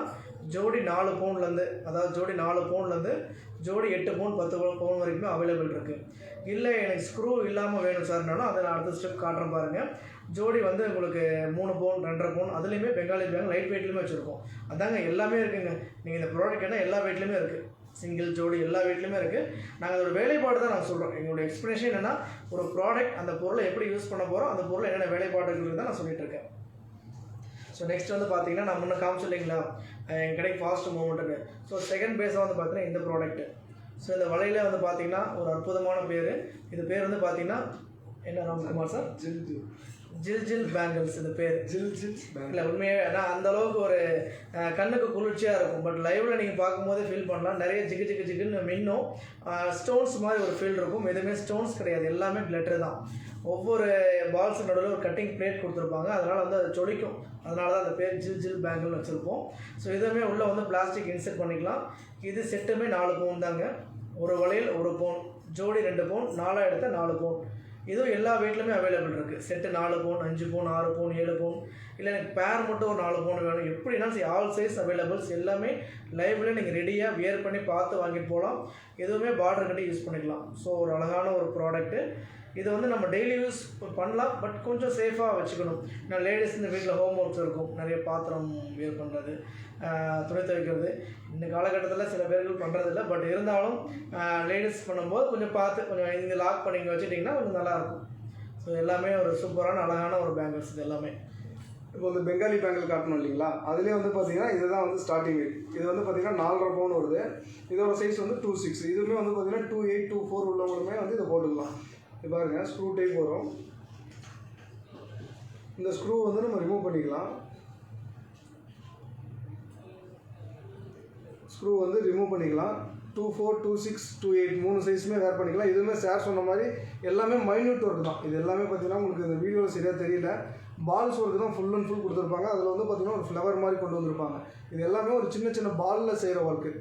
ஜோடி 4 பவுன்லேருந்து, அதாவது ஜோடி 4 பவுன்லேருந்து ஜோடி 8 பவுன் 10 பவுன் வரைக்குமே அவைலபிள் இருக்குது. இல்லை எனக்கு ஸ்க்ரூ இல்லாமல் வேணும் சார்னாலும் அதை நான் அடுத்த ஸ்டெப் காட்டுறேன் பாருங்கள். ஜோடி வந்து உங்களுக்கு 3 பவுன் 2.5 பவுன் அதுலேயுமே பெங்காலி பேங்க் லைட் வெயிட்லையுமே வச்சுருக்கோம். அதாங்க எல்லாமே இருக்குங்க. நீங்கள் இந்த ப்ராடக்ட் என்ன எல்லா வெயிட்லையுமே இருக்குது, சிங்கிள் ஜோடி எல்லா வீட்லையுமே இருக்குது. நாங்கள் அதோட வேலைப்பாடு தான் நான் சொல்கிறோம். எங்களுடைய எக்ஸ்ப்ளனேஷன் என்னென்னா ஒரு ப்ராடக்ட் அந்த பொருளை எப்படி யூஸ் பண்ண போகிறோம், அந்த பொருளை என்னென்ன வேலைப்பாடுகள் தான் நான் சொல்லிட்டு இருக்கேன். ஸோ நெக்ஸ்ட் வந்து பார்த்தீங்கன்னா நான் முன்னே காமிச்சு இல்லைங்களா எங்கள் கடைக்கு ஃபாஸ்ட் மூவ்மெண்ட்டுன்னு. ஸோ செகண்ட் பேஸாக வந்து பார்த்தீங்கன்னா இந்த ப்ராடக்ட்டு. ஸோ இந்த வலையிலே வந்து பார்த்தீங்கன்னா ஒரு அற்புதமான பேர். இது பேர் வந்து பார்த்தீங்கன்னா என்ன ராம்குமார் சார்? ஜில் ஜில் பேங்கிள்ஸ். இந்த பேர் ஜில் ஜில் இல்லை உண்மையாக ஆனால் அந்தளவுக்கு ஒரு கண்ணுக்கு குளிர்ச்சியாக இருக்கும். பட் லைவில் நீங்கள் பார்க்கும்போதே ஃபீல் பண்ணலாம். நிறைய ஜிகு ஜிகு ஜிகுன்னு மின்னும், ஸ்டோன்ஸ் மாதிரி ஒரு ஃபீல் இருக்கும். எதுவுமே ஸ்டோன்ஸ் கிடையாது, எல்லாமே கிளட்டர் தான். ஒவ்வொரு பால்ஸ் நடுவில் ஒரு கட்டிங் பிளேட் கொடுத்துருப்பாங்க, அதனால் வந்து அது சொலிக்கும். அதனால தான் அந்த பேர் ஜில் ஜில் பேங்கிள்னு வச்சுருப்போம். ஸோ இதுவுமே உள்ளே வந்து பிளாஸ்டிக் இன்செர்ட் பண்ணிக்கலாம். இது செட்டுமே 4 பவுன் தாங்க. ஒரு வளையல் 1 பவுன், ஜோடி 2 பவுன், 4 எடுத்த 4 பவுன். இதுவும் எல்லா வெயிட்லையுமே அவைலபிள் இருக்குது. செட்டு 4 பவுன் 5 பவுன் 6 பவுன் 7 பவுன், இல்லை எனக்கு பேர் மட்டும் ஒரு 4 பவுன் வேணும், எப்படின்னா ஆல் சைஸ் அவைலபிள்ஸ் எல்லாமே லைவ்ல நீங்கள் ரெடியாக வியர் பண்ணி பார்த்து வாங்கிட்டு போகலாம். எதுவுமே பார்டர் கட்டி யூஸ் பண்ணிக்கலாம். ஸோ ஒரு அழகான ஒரு ப்ராடக்ட்டு. இது வந்து நம்ம டெய்லி யூஸ் பண்ணலாம், பட் கொஞ்சம் சேஃபாக வச்சுக்கணும். நான் லேடிஸ் இந்த வீட்டில் ஹோம் ஒர்க்ஸ் இருக்கும், நிறைய பாத்திரம் வியர் பண்ணுறது, துணி துவைக்கிறது. இந்த காலகட்டத்தில் சில பேர்கள் பண்ணுறதில்ல, பட் இருந்தாலும் லேடிஸ் பண்ணும்போது கொஞ்சம் பார்த்து கொஞ்சம் இங்கே லாக் பண்ணி வச்சுட்டிங்கன்னா கொஞ்சம் நல்லாயிருக்கும். ஸோ எல்லாமே ஒரு சூப்பரான அழகான ஒரு பேங்கிள்ஸ் இது எல்லாமே. இப்போ வந்து பெங்காலி பேங்கிள் காட்டணும் இல்லைங்களா, அதுலேயே வந்து பார்த்தீங்கன்னா இதுதான் வந்து ஸ்டார்டிங் வெயிட். இது வந்து பார்த்தீங்கன்னா 4.5 பவுன் வருது. இதோட சைஸ் வந்து 2.6. இதுவுமே வந்து பார்த்தீங்கன்னா 2.8 2.4 உள்ளவங்களுமே வந்து இதை போட்டுக்கலாம். இது பாருங்க, ஸ்க்ரூ டைப் வரும். இந்த ஸ்க்ரூ வந்து நம்ம ரிமூவ் பண்ணிக்கலாம். ஸ்க்ரூ வந்து ரிமூவ் பண்ணிக்கலாம். 2.4 2.6 2.8 3 சைஸுமே வேர் பண்ணிக்கலாம். இதுவுமே சார் சொன்ன மாதிரி எல்லாமே மைன்யூட் ஒர்க் தான். இது எல்லாமே பார்த்தீங்கன்னா உங்களுக்கு இந்த வீடியோவில் சரியாக தெரியல, பால்ஸ் ஒர்க்கு தான் ஃபுல் அண்ட் ஃபுல் கொடுத்துருப்பாங்க. அதில் வந்து பார்த்தீங்கன்னா ஒரு ஃப்ளவர் மாதிரி கொண்டு வந்திருப்பாங்க. இது எல்லாமே ஒரு சின்ன சின்ன பாலில் செய்கிற ஒர்க்கு.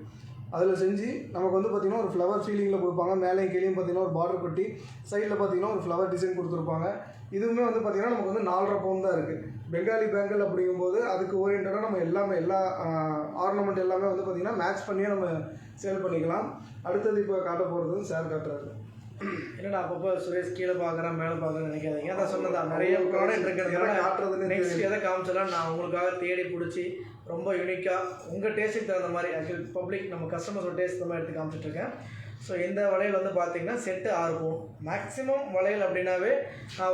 அதில் செஞ்சு நமக்கு வந்து பார்த்திங்கன்னா ஒரு ஃப்ளவர் ஃபீலிங்கில் கொடுப்பாங்க. மேலேயும் கீழேயும் பார்த்திங்கன்னா ஒரு பார்டர் கொட்டி சைடில் பார்த்திங்கன்னா ஒரு ஃப்ளவர் டிசைன் கொடுத்துருப்பாங்க. இதுவுமே வந்து பார்த்திங்கன்னா நமக்கு வந்து 4.5 பவுன் தான் இருக்குது. பெங்காலி பேங்கிள் அப்படிங்கும்போது அதுக்கு ஓரியன்டாக நம்ம எல்லாமே எல்லா ஆர்னமெண்ட் எல்லாமே வந்து பார்த்திங்கன்னா மேட்ச் பண்ணியே நம்ம சேல் பண்ணிக்கலாம். அடுத்தது இப்போ காட்ட போகிறது வந்து சார் காட்டுறாரு. என்னடா அப்பப்போ சுரேஷ் கீழே பார்க்குறேன் மேலே பார்க்குறேன்னு நினைக்காதீங்க. அதான் சொன்னதான் நிறைய ப்ராடக்ட் இருக்கிறதுனால காட்டுறதுன்னு நெக்ஸ்ட் எதை காமிச்சலாம் நான் உங்களுக்காக தேடி பிடிச்சி ரொம்ப யூனிக்காக உங்கள் டேஸ்ட்டுக்கு தகுந்த மாதிரி ஆக்சுவலி பப்ளிக் நம்ம கஸ்டமர்ஸோட டேஸ்ட் தகுந்த மாதிரி எடுத்து காமிச்சிட்ருக்கேன். ஸோ இந்த வளையல் வந்து பார்த்தீங்கன்னா செட்டு 6 பவுன். மேக்ஸிமம் வளையல் அப்படின்னாவே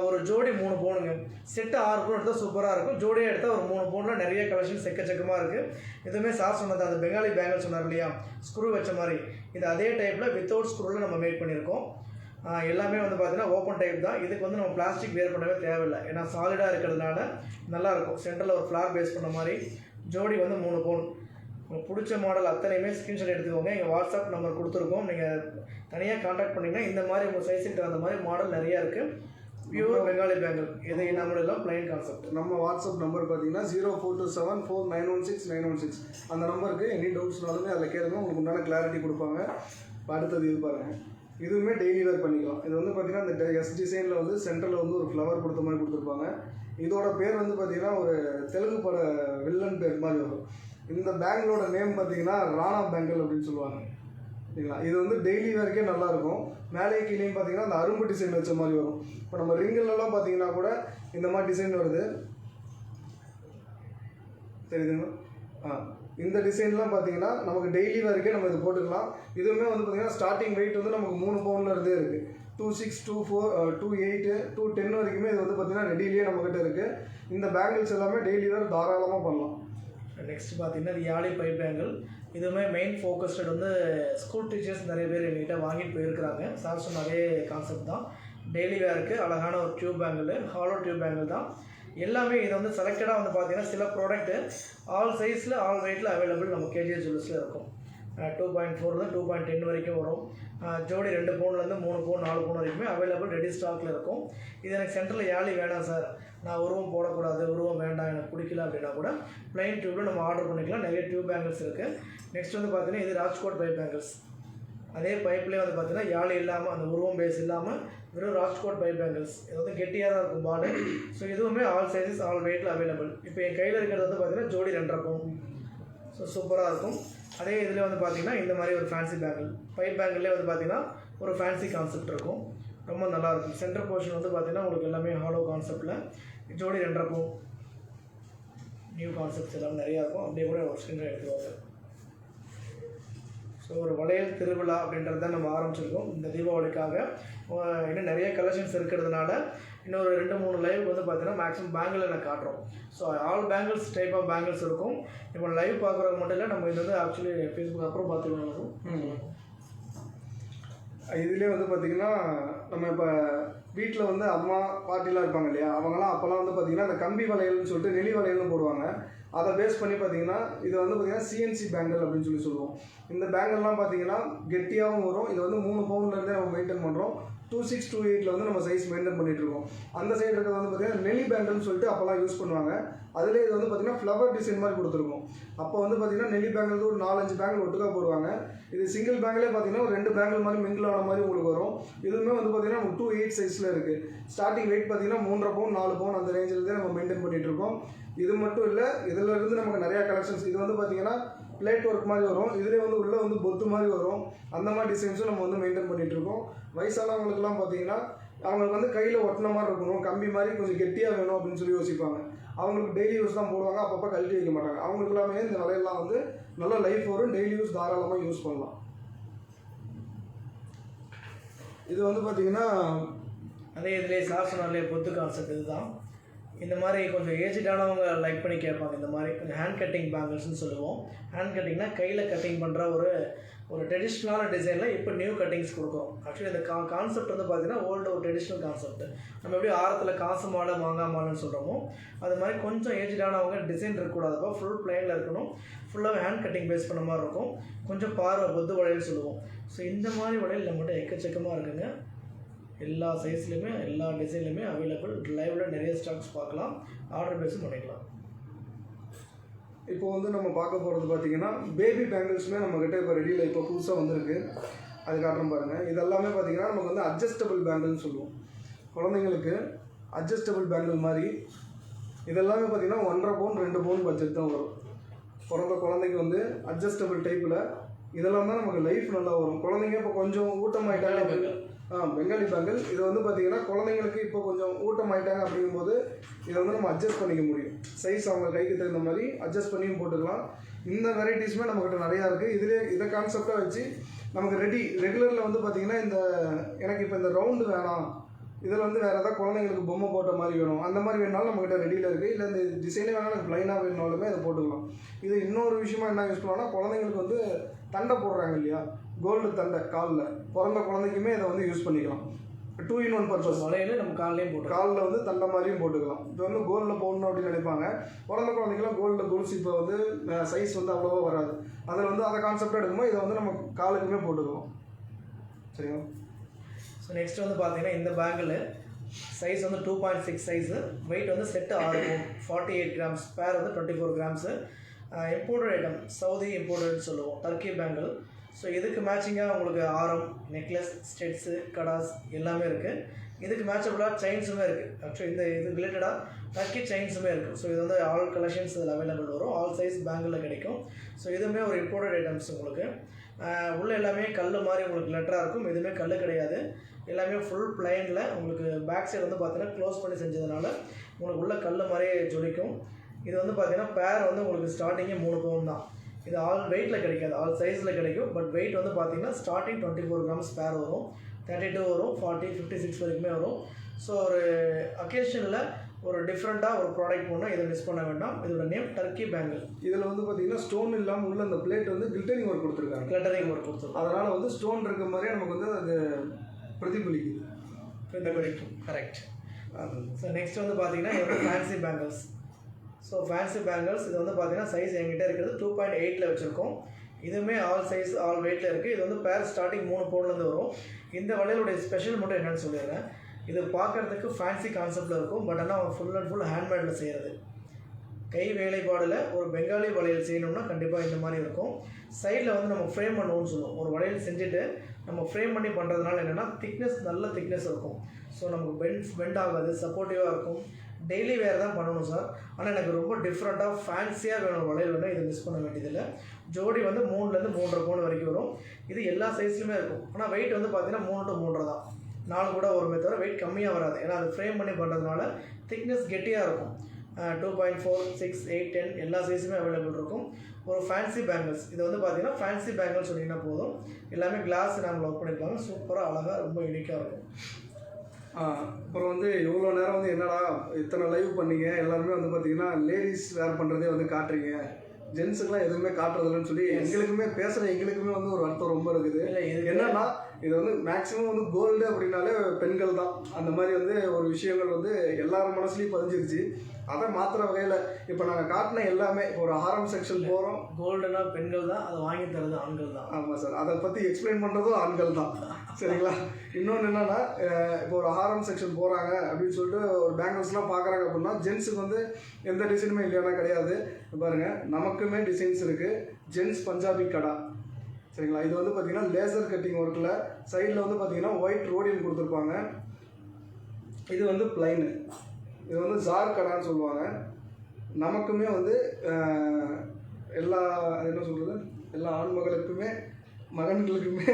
ஒரு ஜோடி 3 பவுனுங்க. செட்டு 6 பவுன் எடுத்தால் சூப்பராக இருக்கும். ஜோடியாக எடுத்தால் ஒரு 3 பவுனில் நிறைய கலெக்ஷன்ஸ் எக்கச்சக்கமாக இருக்குது. இதுவுமே சார் சொன்னது அந்த பெங்காலி பேங்கிள் சொன்னார் இல்லையா, ஸ்க்ரூ வச்ச மாதிரி, இது அதே டைப்பில் வித்தவுட் ஸ்க்ரூவில் நம்ம மேக் பண்ணியிருக்கோம். எல்லாமே வந்து பார்த்தீங்கன்னா ஓப்பன் டைப் தான். இதுக்கு வந்து நம்ம பிளாஸ்டிக் வேர் பண்ணவே தேவையில்லை, ஏன்னா சாலிடாக இருக்கிறதுனால நல்லாயிருக்கும். சென்டரில் ஒரு ஃப்ளார் பேஸ் பண்ண மாதிரி. ஜோடி வந்து 3 பவுன். உங்களுக்கு பிடிச்ச மாடல் அத்தனையுமே ஸ்க்ரீன்ஷாட் எடுத்துக்கோங்க. எங்கள் வாட்ஸ்அப் நம்பர் கொடுத்துருக்கோம், நீங்கள் தனியாக கான்டாக்ட் பண்ணிங்கன்னா இந்த மாதிரி உங்கள் சைஸுக்கு தகுந்த மாதிரி மாடல் நிறையா இருக்குது. பியூர் பெங்காலி பேங்கிள் இது நம்மளெல்லாம் பிளைன் கான்செப்ட். நம்ம வாட்ஸ்அப் நம்பர் பார்த்தீங்கன்னா 04274916 அந்த நம்பருக்கு எனி டவுட்ஸ்னாலுமே அதில் கேளுங்க, உங்களுக்கு உண்டான கிளாரிட்டி கொடுப்பாங்க. அடுத்தது இது பாருங்கள், இதுவுமே டெய்லி வேர் பண்ணிக்கலாம். இது வந்து பார்த்திங்கன்னா இந்த எஸ் டிசைனில் வந்து சென்டரில் வந்து ஒரு ஃப்ளவர் கொடுத்த மாதிரி கொடுத்துருப்பாங்க. இதோட பேர் வந்து பார்த்திங்கன்னா ஒரு தெலுங்கு பட வில்லன் பேர் மாதிரி வரும். இந்த பேங்கிளோட நேம் பார்த்திங்கன்னா ராணா பேங்கிள் அப்படின்னு சொல்லுவாங்க சரிங்களா. இது வந்து டெய்லி வேர்க்கே நல்லாயிருக்கும். மேலே கீழேயும் பார்த்திங்கன்னா அந்த அரும்பு டிசைன் வச்ச மாதிரி வரும். இப்போ நம்ம ரிங்கிலெலாம் பார்த்திங்கன்னா கூட இந்த மாதிரி டிசைன் வருது தெரியுதுங்களா. இந்த டிசைன்லாம் பார்த்தீங்கன்னா நமக்கு டெய்லி வேர்க்கே நம்ம இது போட்டுக்கலாம். இதுவுமே வந்து பார்த்திங்கன்னா ஸ்டார்டிங் வெயிட் வந்து நமக்கு 3 பவுனில் இருந்தே இருக்குது. 2.6 2.4 2.8 2.10 வரைக்குமே இது வந்து பார்த்திங்கன்னா ரெடியிலேயே நம்மக்கிட்ட இருக்குது. இந்த பேங்கிள்ஸ் எல்லாமே டெய்லி வேர் தாராளமாக பண்ணலாம். நெக்ஸ்ட் பார்த்தீங்கன்னா இது யாழி பைப் பேங்கிள். இதுவுமே மெயின் ஃபோக்கஸ்டு வந்து ஸ்கூல் டீச்சர்ஸ் நிறைய பேர் எங்ககிட்ட வாங்கிட்டு போயிருக்கிறாங்க. சார் சொன்ன அதே கான்செப்ட் தான். டெய்லி வேருக்கு அழகான ஒரு tube bangle, hollow tube bangle தான். எல்லாமே இது வந்து செலக்டடாக வந்து பார்த்தீங்கன்னா சில ப்ராடக்ட்டு ஆல் சைஸில் ஆல் வெயிட்டில் அவைலபிள் நம்ம கேஜிஎஸ் ஜுவல்ஸில் இருக்கும். 2.4 2.10 வரைக்கும் வரும். ஜோடி 2 பவுன்லேருந்து 3 பவுன் 4 பவுன் வரைக்குமே அவைலபிள் ரெடி ஸ்டாக்கில் இருக்கும். இது எனக்கு சென்டரில் யாழி வேணாம் சார், நான் உருவம் போடக்கூடாது, உருவம் வேண்டாம், எனக்கு பிடிக்கல அப்படின்னா கூட ப்ளைன் டியூப்பில் நம்ம ஆர்டர் பண்ணிக்கலாம். நிறைய டியூப் பேங்கிள்ஸ் இருக்குது. நெக்ஸ்ட் வந்து பார்த்தீங்கன்னா இது ராஜ்கோட் பைப் பேங்கிள்ஸ். அதே பைப்லேயே வந்து பார்த்தீங்கன்னா யாழி இல்லாமல் அந்த உருவம் பேஸ் இல்லாமல் வெறும் ராஜ்கோட் பைப் பேங்கிள்ஸ். இது வந்து கெட்டியாக தான் இருக்கும் பால். ஸோ இதுவுமே ஆல் சைஸஸ் ஆல் வெயிட்டில் அவைலபிள். இப்போ என் கையில் இருக்கிறது வந்து பார்த்தீங்கன்னா ஜோடி 2.5 பவுன். ஸோ சூப்பராக இருக்கும். அதே இதில் வந்து பார்த்திங்கன்னா இந்த மாதிரி ஒரு ஃபேன்சி பேங்கிள், பைப் பேங்கிள்லேயே வந்து பார்த்திங்கன்னா ஒரு ஃபேன்சி கான்செப்ட் இருக்கும், ரொம்ப நல்லாயிருக்கும். சென்டர் போர்ஷன் வந்து பார்த்திங்கன்னா உங்களுக்கு எல்லாமே ஹாலோ கான்செப்டில் ஜோடி 2.5 பவுன் நியூ கான்செப்ட்ஸ் எல்லாம் நிறையா இருக்கும். அப்படியே கூட ஒரு ஸ்க்ரீனில் எடுத்துவாங்க. ஸோ ஒரு வளையல் திருவிழா அப்படின்றது தான் நம்ம ஆரம்பிச்சிருக்கோம் இந்த தீபாவளிக்காக. இன்னும் நிறைய கலெக்ஷன்ஸ் இருக்கிறதுனால இன்னொரு 2-3 லைவ் வந்து பார்த்தீங்கன்னா மேக்ஸிமம் பேங்கில் நான் காட்டுறோம். So all bangles type of bangles இருக்கும். இப்போ லைவ் பார்க்குறவங்க மட்டும் இல்லை, நம்ம இது வந்து ஆக்சுவலி ஃபேஸ்புக் அப்புறம் பார்த்துக்கலாம். இதுலேயே வந்து பார்த்திங்கன்னா நம்ம இப்போ வீட்டில் வந்து அம்மா பாட்டிலாம் இருப்பாங்க இல்லையா, அவங்களாம் அப்போல்லாம் வந்து பார்த்திங்கன்னா அந்த கம்பி வளையல்னு சொல்லிட்டு நெளி வளையல்னு போடுவாங்க. அதை பேஸ் பண்ணி பார்த்தீங்கன்னா இது வந்து பார்த்திங்கன்னா சிஎன்சி பேங்கிள் அப்படின்னு சொல்லுவோம். இந்த பேங்கிள்லாம் பார்த்தீங்கன்னா கெட்டியாகவும் வரும். இது வந்து 3 பவுன்லேருந்தே நம்ம மெயின்டைன் பண்ணுறோம். 26, 28 வந்து நம்ம சைஸ் மெயின்டைன் பண்ணிட்டு இருக்கோம். அந்த சைடு இருக்கிறது வந்து பார்த்தீங்கன்னா நெளி பேங்கிள்னு சொல்லிட்டு அப்போல்லாம் யூஸ் பண்ணுவாங்க. அதிலே இது வந்து பார்த்திங்கன்னா ஃப்ளவர் டிசைன் மாதிரி கொடுத்துருக்கும். அப்போ வந்து பார்த்திங்கன்னா நெளி பேங்கிள் ஒரு 4-5 பேங்கிள் ஒட்டுக்கா போடுவாங்க. இது சிங்கிள் பேங்கிலே பார்த்தீங்கன்னா ஒரு 2 பேங்கிள் மாதிரி மிங்கிள் ஆன மாதிரி உங்களுக்கு வரும். இதுவுமே வந்து பார்த்திங்கன்னா 2.8 சைஸில் இருக்குது. ஸ்டார்டிங் வெயிட் பார்த்தீங்கன்னா 3.5 பவுன் 4 பவுன் அந்த ரேஞ்சில் தான் நம்ம மெயின்டைன் பண்ணிகிட்டு இருக்கோம். இது மட்டும் இல்லை, இதில் இருந்து நமக்கு நிறையா கலெக்ஷன்ஸ். இது வந்து பார்த்திங்கன்னா பிளேட் ஒர்க் மாதிரி வரும். இதிலே வந்து உள்ளே வந்து பொத்து மாதிரி வரும். அந்த மாதிரி டிசைன்ஸும் நம்ம வந்து மெயின்டைன் பண்ணிகிட்ருக்கோம். வயசானவங்களுக்குலாம் பார்த்தீங்கன்னா அவங்களுக்கு வந்து கையில் ஒட்டின மாதிரி இருக்கணும், கம்பி மாதிரி கொஞ்சம் கெட்டியாக வேணும் அப்படின்னு சொல்லி யோசிப்பாங்க. அவங்களுக்கு டெய்லி யூஸ் தான் போடுவாங்க, அப்பப்போ கழட்டி வைக்க மாட்டாங்க. அவங்களுக்கு எல்லாமே இந்த வலையெல்லாம் வந்து நல்ல லைஃப் வரும், டெய்லி யூஸ் தாராளமாக யூஸ் பண்ணலாம். இது வந்து பார்த்திங்கன்னா அதே இதிலே சார் சொன்னாலே பொத்து கான்செப்ட் இதுதான். இந்த மாதிரி கொஞ்சம் ஏஜ்டானவங்க லைக் பண்ணி கேட்பாங்க. இந்த மாதிரி கொஞ்சம் ஹேண்ட் கட்டிங் பேங்கிள்ஸ்னு சொல்லுவோம். ஹேண்ட் கட்டிங்னா கையில் கட்டிங் பண்ணுற ஒரு ட்ரெடிஷ்னலான டிசைனில் இப்போ நியூ கட்டிங்ஸ் கொடுக்குறோம். ஆக்சுவலி இந்த கான்செப்ட் வந்து பார்த்திங்கன்னா ஓல்டு ஒரு ட்ரெடிஷ்னல் கான்செப்ட். நம்ம எப்படி ஆரத்தில் காசு மாலை மாங்காய் மாலைன்னு சொல்கிறோமோ அது மாதிரி கொஞ்சம் ஏஜ்டானவங்க டிசைன் இருக்கக்கூடாதுப்பா, ஃபுல் பிளைனில் இருக்கணும், ஃபுல்லாக ஹேண்ட் கட்டிங் பேஸ் பண்ண மாதிரி இருக்கும். கொஞ்சம் பார்வை பொத்து வளையல் சொல்லுவோம். ஸோ இந்த மாதிரி வளையல் நம்மகிட்ட எக்கச்சக்கமாக இருக்குங்க. எல்லா சைஸ்லையுமே எல்லா டிசைன்லையுமே அவைலபிள். லைவில் நிறைய ஸ்டாக்ஸ் பார்க்கலாம், ஆர்டர் பேஸும் பண்ணிக்கலாம். இப்போ வந்து நம்ம பார்க்க போகிறது பார்த்திங்கன்னா பேபி பேங்கிள்ஸுமே நம்மக்கிட்ட இப்போ ரெடியில் இப்போ புதுசாக வந்திருக்கு. அது காட்டுறோம் பாருங்கள். இதெல்லாமே பார்த்திங்கன்னா நமக்கு வந்து அட்ஜஸ்டபிள் பேங்கிள்னு சொல்லுவோம். குழந்தைங்களுக்கு அட்ஜஸ்டபிள் பேங்கிள் மாதிரி இதெல்லாமே பார்த்திங்கன்னா 1.5 பவுன் 2 பவுன் பட்ஜெட் தான் வரும். பிறந்த குழந்தைக்கு வந்து அட்ஜஸ்டபிள் டைப்பில் இதெல்லாம் தான் நமக்கு லைஃப் நல்லா வரும். குழந்தைங்க இப்போ கொஞ்சம் ஊட்டமாயிட்டாங்க. பெங்காலி பேங்கிள் இது வந்து பார்த்திங்கன்னா குழந்தைங்களுக்கு இப்போ கொஞ்சம் ஊட்டமாயிட்டாங்க அப்படிங்கும்போது இதை வந்து நம்ம அட்ஜஸ்ட் பண்ணிக்க முடியும். சைஸ் அவங்க கைக்கு தகுந்த மாதிரி அட்ஜஸ்ட் பண்ணியும் போட்டுக்கலாம். இந்த வெரைட்டிஸுமே நம்மக்கிட்ட நிறையா இருக்குது. இதை கான்செப்டாக வச்சு நமக்கு ரெகுலரில் வந்து பார்த்திங்கன்னா எனக்கு இப்போ இந்த ரவுண்டு வேணாம், இதில் வந்து வேறு ஏதாவது குழந்தைங்களுக்கு பொம்மை போட்ட மாதிரி வேணும், அந்த மாதிரி வேணாலும் நம்மக்கிட்ட ரெடியில் இருக்குது. இல்லை இந்த டிசைனே வேணாலும் எனக்கு ப்ளைனாக வேணுனாலுமே அதை போட்டுக்கலாம். இது இன்னொரு விஷயமா என்ன யூஸ் பண்ணலாம்னா குழந்தைங்களுக்கு வந்து தண்டை போடுறாங்க இல்லையா, கோல்டு தண்டை காலில், பிறந்த குழந்தைக்குமே இதை வந்து யூஸ் பண்ணிக்கலாம். 2-in-1 purpose. வளையல் நம்ம காலையும் போட்டு காலில் வந்து தண்டை மாதிரியும் போட்டுக்கலாம். இப்போ வந்து கோல்டில் போடணும் அப்படின்னு நினைப்பாங்க. பிறந்த குழந்தைக்கெல்லாம் கோல்டில் கொலுசு இப்போ வந்து சைஸ் வந்து அவ்வளோவா வராது. அதில் வந்து அதை கான்செப்டாக எடுக்கும்போது இதை வந்து நம்ம காலுக்குமே போட்டுக்கலாம். சரிங்களா? ஸோ நெக்ஸ்ட் வந்து பார்த்தீங்கன்னா இந்த பேங்கில் சைஸ் வந்து 2.6 சைஸு, வெயிட் வந்து செட்டு 6 பவுன் 48 கிராம்ஸ், பேர் வந்து 24 கிராம்ஸு. இம்போர்ட்டட் ஐட்டம், சவுதி இம்போர்ட்டட்னு சொல்லுவோம், டர்க்கி பேங்கிள். ஸோ இதுக்கு மேட்சிங்காக உங்களுக்கு ஆரம், நெக்லஸ், ஸ்டெட்ஸு, கடாஸ் எல்லாமே இருக்குது. இதுக்கு மேட்சபுளாக செயின்ஸுமே இருக்குது. ஆக்சுவலி இது ரிலேட்டடாக டர்க்கி செயின்ஸுமே இருக்குது. ஸோ இது வந்து ஆல் கலெக்ஷன்ஸ் இதில் அவைலபிள் வரும். ஆல் சைஸ் பேங்கில் கிடைக்கும். ஸோ இதுவுமே ஒரு இம்போர்ட்டட் ஐட்டம்ஸ். உங்களுக்கு உள்ளே எல்லாமே கல் மாதிரி உங்களுக்கு லெட்டராக இருக்கும். எதுவுமே கல் கிடையாது, எல்லாமே ஃபுல் பிளைனில். உங்களுக்கு பேக் சைடு வந்து பார்த்தீங்கன்னா க்ளோஸ் பண்ணி செஞ்சதுனால உங்களுக்கு உள்ள கல் மாதிரியே ஜொலிக்கும். இது வந்து பார்த்தீங்கன்னா பேர் வந்து உங்களுக்கு ஸ்டார்டிங்கே 3 பவுன் தான். இது ஆல் வெயிட்டில் கிடைக்காது, ஆல் சைஸில் கிடைக்கும். பட் வெயிட் வந்து பார்த்தீங்கன்னா ஸ்டார்டிங் 24 கிராம்ஸ் பேர் வரும், 32 வரும், 40, 56 வரைக்குமே வரும். ஸோ ஒரு அக்கேஷனில் ஒரு டிஃப்ரெண்ட்டாக ஒரு ப்ராடக்ட் போனால் இதை மிஸ் பண்ண வேண்டாம். இதோட நேம் டர்க்கி பேங்கிள். இதில் வந்து பார்த்தீங்கன்னா ஸ்டோன் இல்லாமல் உள்ள அந்த பிளேட் வந்து கிளிட்டரிங் ஒர்க் கொடுத்துருக்காங்க. கிளிட்டரிங் ஒர்க் கொடுத்துருக்காங்க. அதனால் வந்து ஸ்டோன் இருக்க மாதிரியே நமக்கு வந்து அது பிரதிபலிக்குது. கரெக்ட். ஸோ நெக்ஸ்ட் வந்து பார்த்தீங்கன்னா இது வந்து fancy bangles. So fancy bangles இது வந்து பார்த்தீங்கன்னா சைஸ் என்கிட்ட இருக்கிறது 2.8 வச்சுருக்கோம். இதுவுமே ஆல் சைஸ் ஆல் வெயிட்டில் இருக்குது. இது வந்து பேர் ஸ்டார்டிங் 3 பவுன்லேருந்து வரும். இந்த வளையலுடைய ஸ்பெஷல் மட்டும் என்னென்னு சொல்லிடுறேன். இது பார்க்குறதுக்கு ஃபேன்சி கான்செப்டில் இருக்கும். பட் ஆனால் ஃபுல் அண்ட் ஃபுல் ஹேண்ட்மேடில் செய்கிறது. கை வேலைப்பாடில் ஒரு பெங்காலி வளையல் செய்யணும்னா கண்டிப்பாக இந்த மாதிரி இருக்கும். சைடில் வந்து நம்ம ஃப்ரேம் பண்ணுவோம்னு சொல்லுவோம். ஒரு வளையல் செஞ்சுட்டு நம்ம ஃப்ரேம் பண்ணி பண்ணுறதுனால என்னென்னா நல்ல திக்னஸ் இருக்கும். ஸோ நமக்கு பெண்ட் ஆகாது, சப்போர்ட்டிவாக இருக்கும். டெய்லி வேர் தான் பண்ணணும் சார். ஆனால் எனக்கு ரொம்ப டிஃப்ரெண்ட்டாக ஃபேன்சியாக வேணும் வளையல் வேணும், இதை மிஸ் பண்ண வேண்டியதில்லை. ஜோடி வந்து 3லேருந்து 3.5 பவுன் வரைக்கும் வரும். இது எல்லா சைஸ்லையுமே இருக்கும். ஆனால் வெயிட் வந்து பார்த்தீங்கன்னா 3 to 3.5 தான். 4 கூட வருமே தவிர வெயிட் கம்மியாக வராது. ஏன்னா அது ஃப்ரேம் பண்ணி பண்ணுறதுனால திக்னஸ் கெட்டியாக இருக்கும். 2.4, 6, 8, 10 எல்லா சைஸுமே அவைலபிள் இருக்கும். ஒரு ஃபேன்சி பேங்கிள்ஸ், இது வந்து பார்த்தீங்கன்னா ஃபேன்சி பேங்கிள்ஸ் சொன்னீங்கன்னா போதும். எல்லாமே கிளாஸ் நாங்கள் ஒர்க் பண்ணியிருக்காங்க. சூப்பராக அழகாக ரொம்ப யூனிக்காக இருக்கும். அப்புறம் வந்து இவ்வளோ நேரம் வந்து என்னடா இத்தனை லைவ் பண்ணீங்க, எல்லாருமே வந்து பார்த்தீங்கன்னா லேடிஸ் வேர் பண்ணுறதே வந்து காட்டுறீங்க, ஜென்ஸுக்குலாம் எதுவுமே காட்டுறதில்லன்னு சொல்லி எங்களுக்குமே வந்து ஒரு அர்த்தம் ரொம்ப இருக்குது. என்னன்னா இது வந்து மேக்ஸிமம் வந்து கோல்டு அப்படின்னாலே பெண்கள் தான். அந்த மாதிரி வந்து ஒரு விஷயங்கள் வந்து எல்லாரும் மனசுலையும் பதிஞ்சிருச்சு. அதை மாற்றுற வகையில் இப்போ நாங்கள் காட்டின எல்லாமே ஒரு ஹாரம் செக்ஷன் போகிறோம். கோல்டுனா பெண்கள் தான், அதை வாங்கி தரது ஆண்கள் தான். ஆமாம் சார், அதை பற்றி எக்ஸ்பிளைன் பண்ணுறதும் ஆண்கள் தான். சரிங்களா? இன்னொன்று என்னென்னா, இப்போ ஒரு ஹாரம் செக்ஷன் போகிறாங்க அப்படின்னு சொல்லிட்டு ஒரு பேங்கிள்ஸ்லாம் பார்க்குறாங்க அப்படின்னா ஜென்ஸுக்கு வந்து எந்த டிசைனுமே இல்லையானா கிடையாது. பாருங்கள், நமக்குமே டிசைன்ஸ் இருக்குது. ஜென்ஸ் பஞ்சாபி கடா. சரிங்களா? இது வந்து பார்த்தீங்கன்னா லேசர் கட்டிங் ஒர்க்கில் சைடில் வந்து பார்த்தீங்கன்னா ஒயிட் ரோடியம் கொடுத்துருப்பாங்க. இது வந்து பிளைனு. இது வந்து ஜார் கடான்னு சொல்லுவாங்க. நமக்குமே வந்து எல்லா என்ன சொல்கிறது, எல்லா ஆண்மகளுக்குமே மகன்களுக்குமே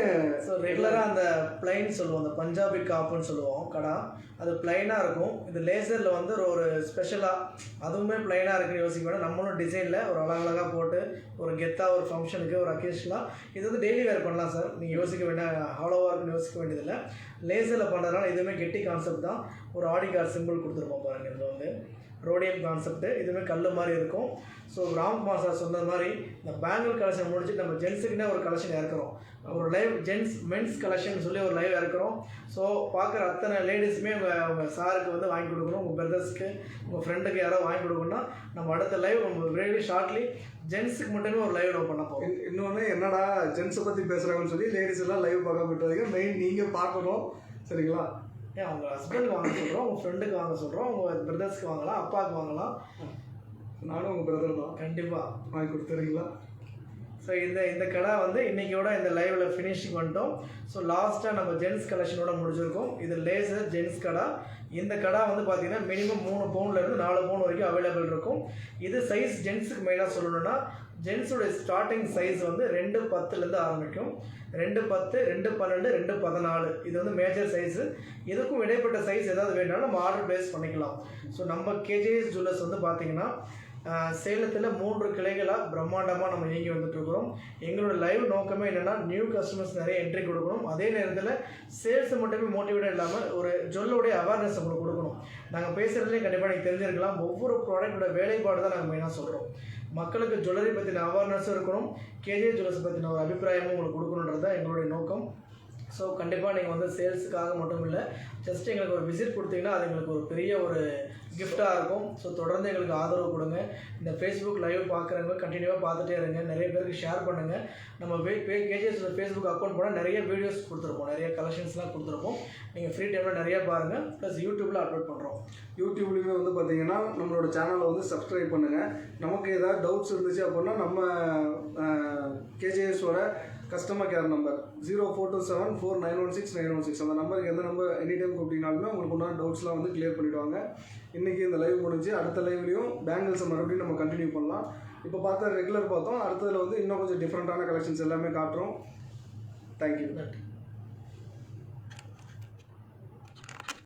ஸோ ரெகுலராக அந்த பிளைன் சொல்லுவோம், அந்த பஞ்சாபி காப்புன்னு சொல்லுவோம் கடா. அது பிளைனாக இருக்கும். இது லேசரில் வந்து ஒரு ஸ்பெஷலாக அதுவுமே பிளைனாக இருக்குன்னு யோசிக்க வேண்டாம். நம்மளும் டிசைனில் ஒரு அழகழகாக போட்டு ஒரு கெத்தாக ஒரு ஃபங்க்ஷனுக்கு ஒரு அக்கேஷனாக இது வந்து டெய்லி வேர் பண்ணலாம் சார். நீங்கள் யோசிக்க வேண்டாம், ஹாலோவாக இருக்குன்னு யோசிக்க வேண்டியதில்லை. லேசரில் பண்ணுறதுனால இதுவுமே கெட்டி கான்செப்ட் தான். ஒரு ஆடி கார்டு சிம்பிள் கொடுத்துருப்போம் பாருங்கள். இது வந்து ரோடியம் கான்செப்ட்டு, இதுவுமே கல் மாதிரி இருக்கும். ஸோ ராம்குமார் சார் சொன்ன மாதிரி இந்த பேங்கிள் கலெக்ஷன் முடிச்சுட்டு நம்ம ஜென்ஸுக்குன்னே ஒரு கலெக்ஷன் இறக்குறோம். ஒரு லைவ் மென்ஸ் கலெக்ஷன் சொல்லி ஒரு லைவ் இறக்குறோம். ஸோ பார்க்குற அத்தனை லேடிஸுமே உங்கள் சாருக்கு வந்து வாங்கி கொடுக்கணும், உங்கள் பிரதர்ஸ்க்கு, உங்கள் ஃப்ரெண்டுக்கு யாராவது வாங்கி கொடுக்கணும்னா நம்ம அடுத்த லைவ் உங்களுக்கு வெரி ஷார்ட்லி ஜென்ஸுக்கு மட்டுமே ஒரு லைவ் நம்ம பண்ண போகிறோம். இன்னொன்று என்னடா ஜென்ஸை பற்றி பேசுகிறாங்கன்னு சொல்லி லேடிஸ் எல்லாம் லைவ் பார்க்க விட்டுறதுக்கு மெயின் நீங்கள் பார்க்கணும். சரிங்களா? ஏன் உங்கள் ஹஸ்பண்டுக்கு வாங்க சொல்கிறோம், உங்கள் ஃப்ரெண்டுக்கு வாங்க சொல்கிறோம், உங்கள் பிரதர்ஸ்க்கு வாங்கலாம், அப்பாவுக்கு வாங்கலாம். நானும் உங்கள் பிரதர் தான், கண்டிப்பாக வாங்கி கொடுத்துறீங்களா? ஸோ இந்த கடை வந்து இன்றைக்கியோட இந்த லைவில் ஃபினிஷிங் பண்ணிட்டோம். ஸோ லாஸ்ட்டாக நம்ம ஜென்ஸ் கலெக்ஷனோட முடிச்சிருக்கோம். இது லேசர் ஜென்ஸ் கடை. இந்த கடை வந்து பார்த்திங்கன்னா மினிமம் 3 பவுன்லேருந்து 4 பவுன் வரைக்கும் அவைலபிள் இருக்கும். இது சைஸ் ஜென்ஸுக்கு மெயினாக சொல்லணும்னா ஜென்ஸோடைய ஸ்டார்டிங் சைஸ் வந்து 2.10லேருந்து ஆரம்பிக்கும். 2.10, 2.12, 2.14 இது வந்து மேஜர் சைஸு. இதுக்கும் இடைப்பட்ட சைஸ் ஏதாவது வேணும்னாலும் நம்ம ஆர்டர் ப்ளேஸ் பண்ணிக்கலாம். ஸோ நம்ம கேஜேஎஸ் ஜுவல்லர்ஸ் வந்து பார்த்திங்கன்னா சேலத்தில் 3 கிளைகளாக பிரம்மாண்டமாக நம்ம இயங்கி வந்துட்டுருக்குறோம். எங்களோட லைவ் நோக்கமே என்னென்னா நியூ கஸ்டமர்ஸ் நிறைய என்ட்ரி கொடுக்கணும். அதே நேரத்தில் சேல்ஸ் மட்டுமே மோட்டிவேட்டாக இல்லாமல் ஒரு ஜுவல்லோடைய அவேர்னஸ் உங்களுக்கு கொடுக்கணும். நாங்கள் பேசுகிறதுலேயே கண்டிப்பாக எனக்கு தெரிஞ்சிருக்கலாம், ஒவ்வொரு ப்ராடக்டோட வேலைப்பாடு தான் நாங்கள் மெயினாக சொல்கிறோம். மக்களுக்கு ஜுவல்லரி பற்றின அவேர்னஸும் இருக்கணும், கேஜே ஜுவல்லர்ஸ் பற்றின ஒரு அபிப்பிராயமும் உங்களுக்கு கொடுக்கணுன்றது தான் எங்களுடைய நோக்கம். ஸோ கண்டிப்பாக நீங்கள் வந்து சேல்ஸுக்காக மட்டும் இல்லை, ஜஸ்ட் எங்களுக்கு ஒரு விசிட் கொடுத்தீங்கன்னா அது எங்களுக்கு ஒரு பெரிய ஒரு கிஃப்டாக இருக்கும். ஸோ தொடர்ந்து எங்களுக்கு ஆதரவு கொடுங்க. இந்த ஃபேஸ்புக் லைவ் பார்க்குறவங்க கண்டினியூவாக பார்த்துட்டே இருங்க, நிறைய பேருக்கு ஷேர் பண்ணுங்கள். நம்ம கேஜிஎஸ் ஃபேஸ்புக் அக்கௌண்ட் போனால் நிறைய வீடியோஸ் கொடுத்துருப்போம், நிறைய கலெக்ஷன்ஸ்லாம் கொடுத்துருப்போம். நீங்கள் ஃப்ரீ டைமில் நிறையா பாருங்கள். ப்ளஸ் யூடியூப்பில் அப்லோட் பண்ணுறோம். யூடியூப்லேயுமே வந்து பார்த்தீங்கன்னா நம்மளோட சேனலை வந்து சப்ஸ்கிரைப் பண்ணுங்கள். நமக்கு ஏதாவது டவுட்ஸ் இருந்துச்சு அப்படின்னா நம்ம கேஜிஎஸோட கஸ்டமர் கேர் நம்பர் 04274916 அந்த நம்பருக்கு எந்த நம்பர் எனி டைம் கூப்பிட்டீங்கனாலுமே உங்களுக்கு உண்டான டவுட்ஸ்லாம் வந்து கிளியர் பண்ணிவிடுவாங்க. இன்றைக்கி இந்த லைவ் முடிஞ்சு அடுத்த லைவ்லையும் பேங்கிள்ஸை மறுபடியும் நம்ம கண்டினியூ பண்ணலாம். இப்போ பார்த்தா ரெகுலர் பார்த்தோம், அடுத்ததில் வந்து இன்னும் கொஞ்சம் டிஃப்ரெண்ட்டான கலெக்ஷன்ஸ் எல்லாமே காட்டுறோம். தேங்க்யூ.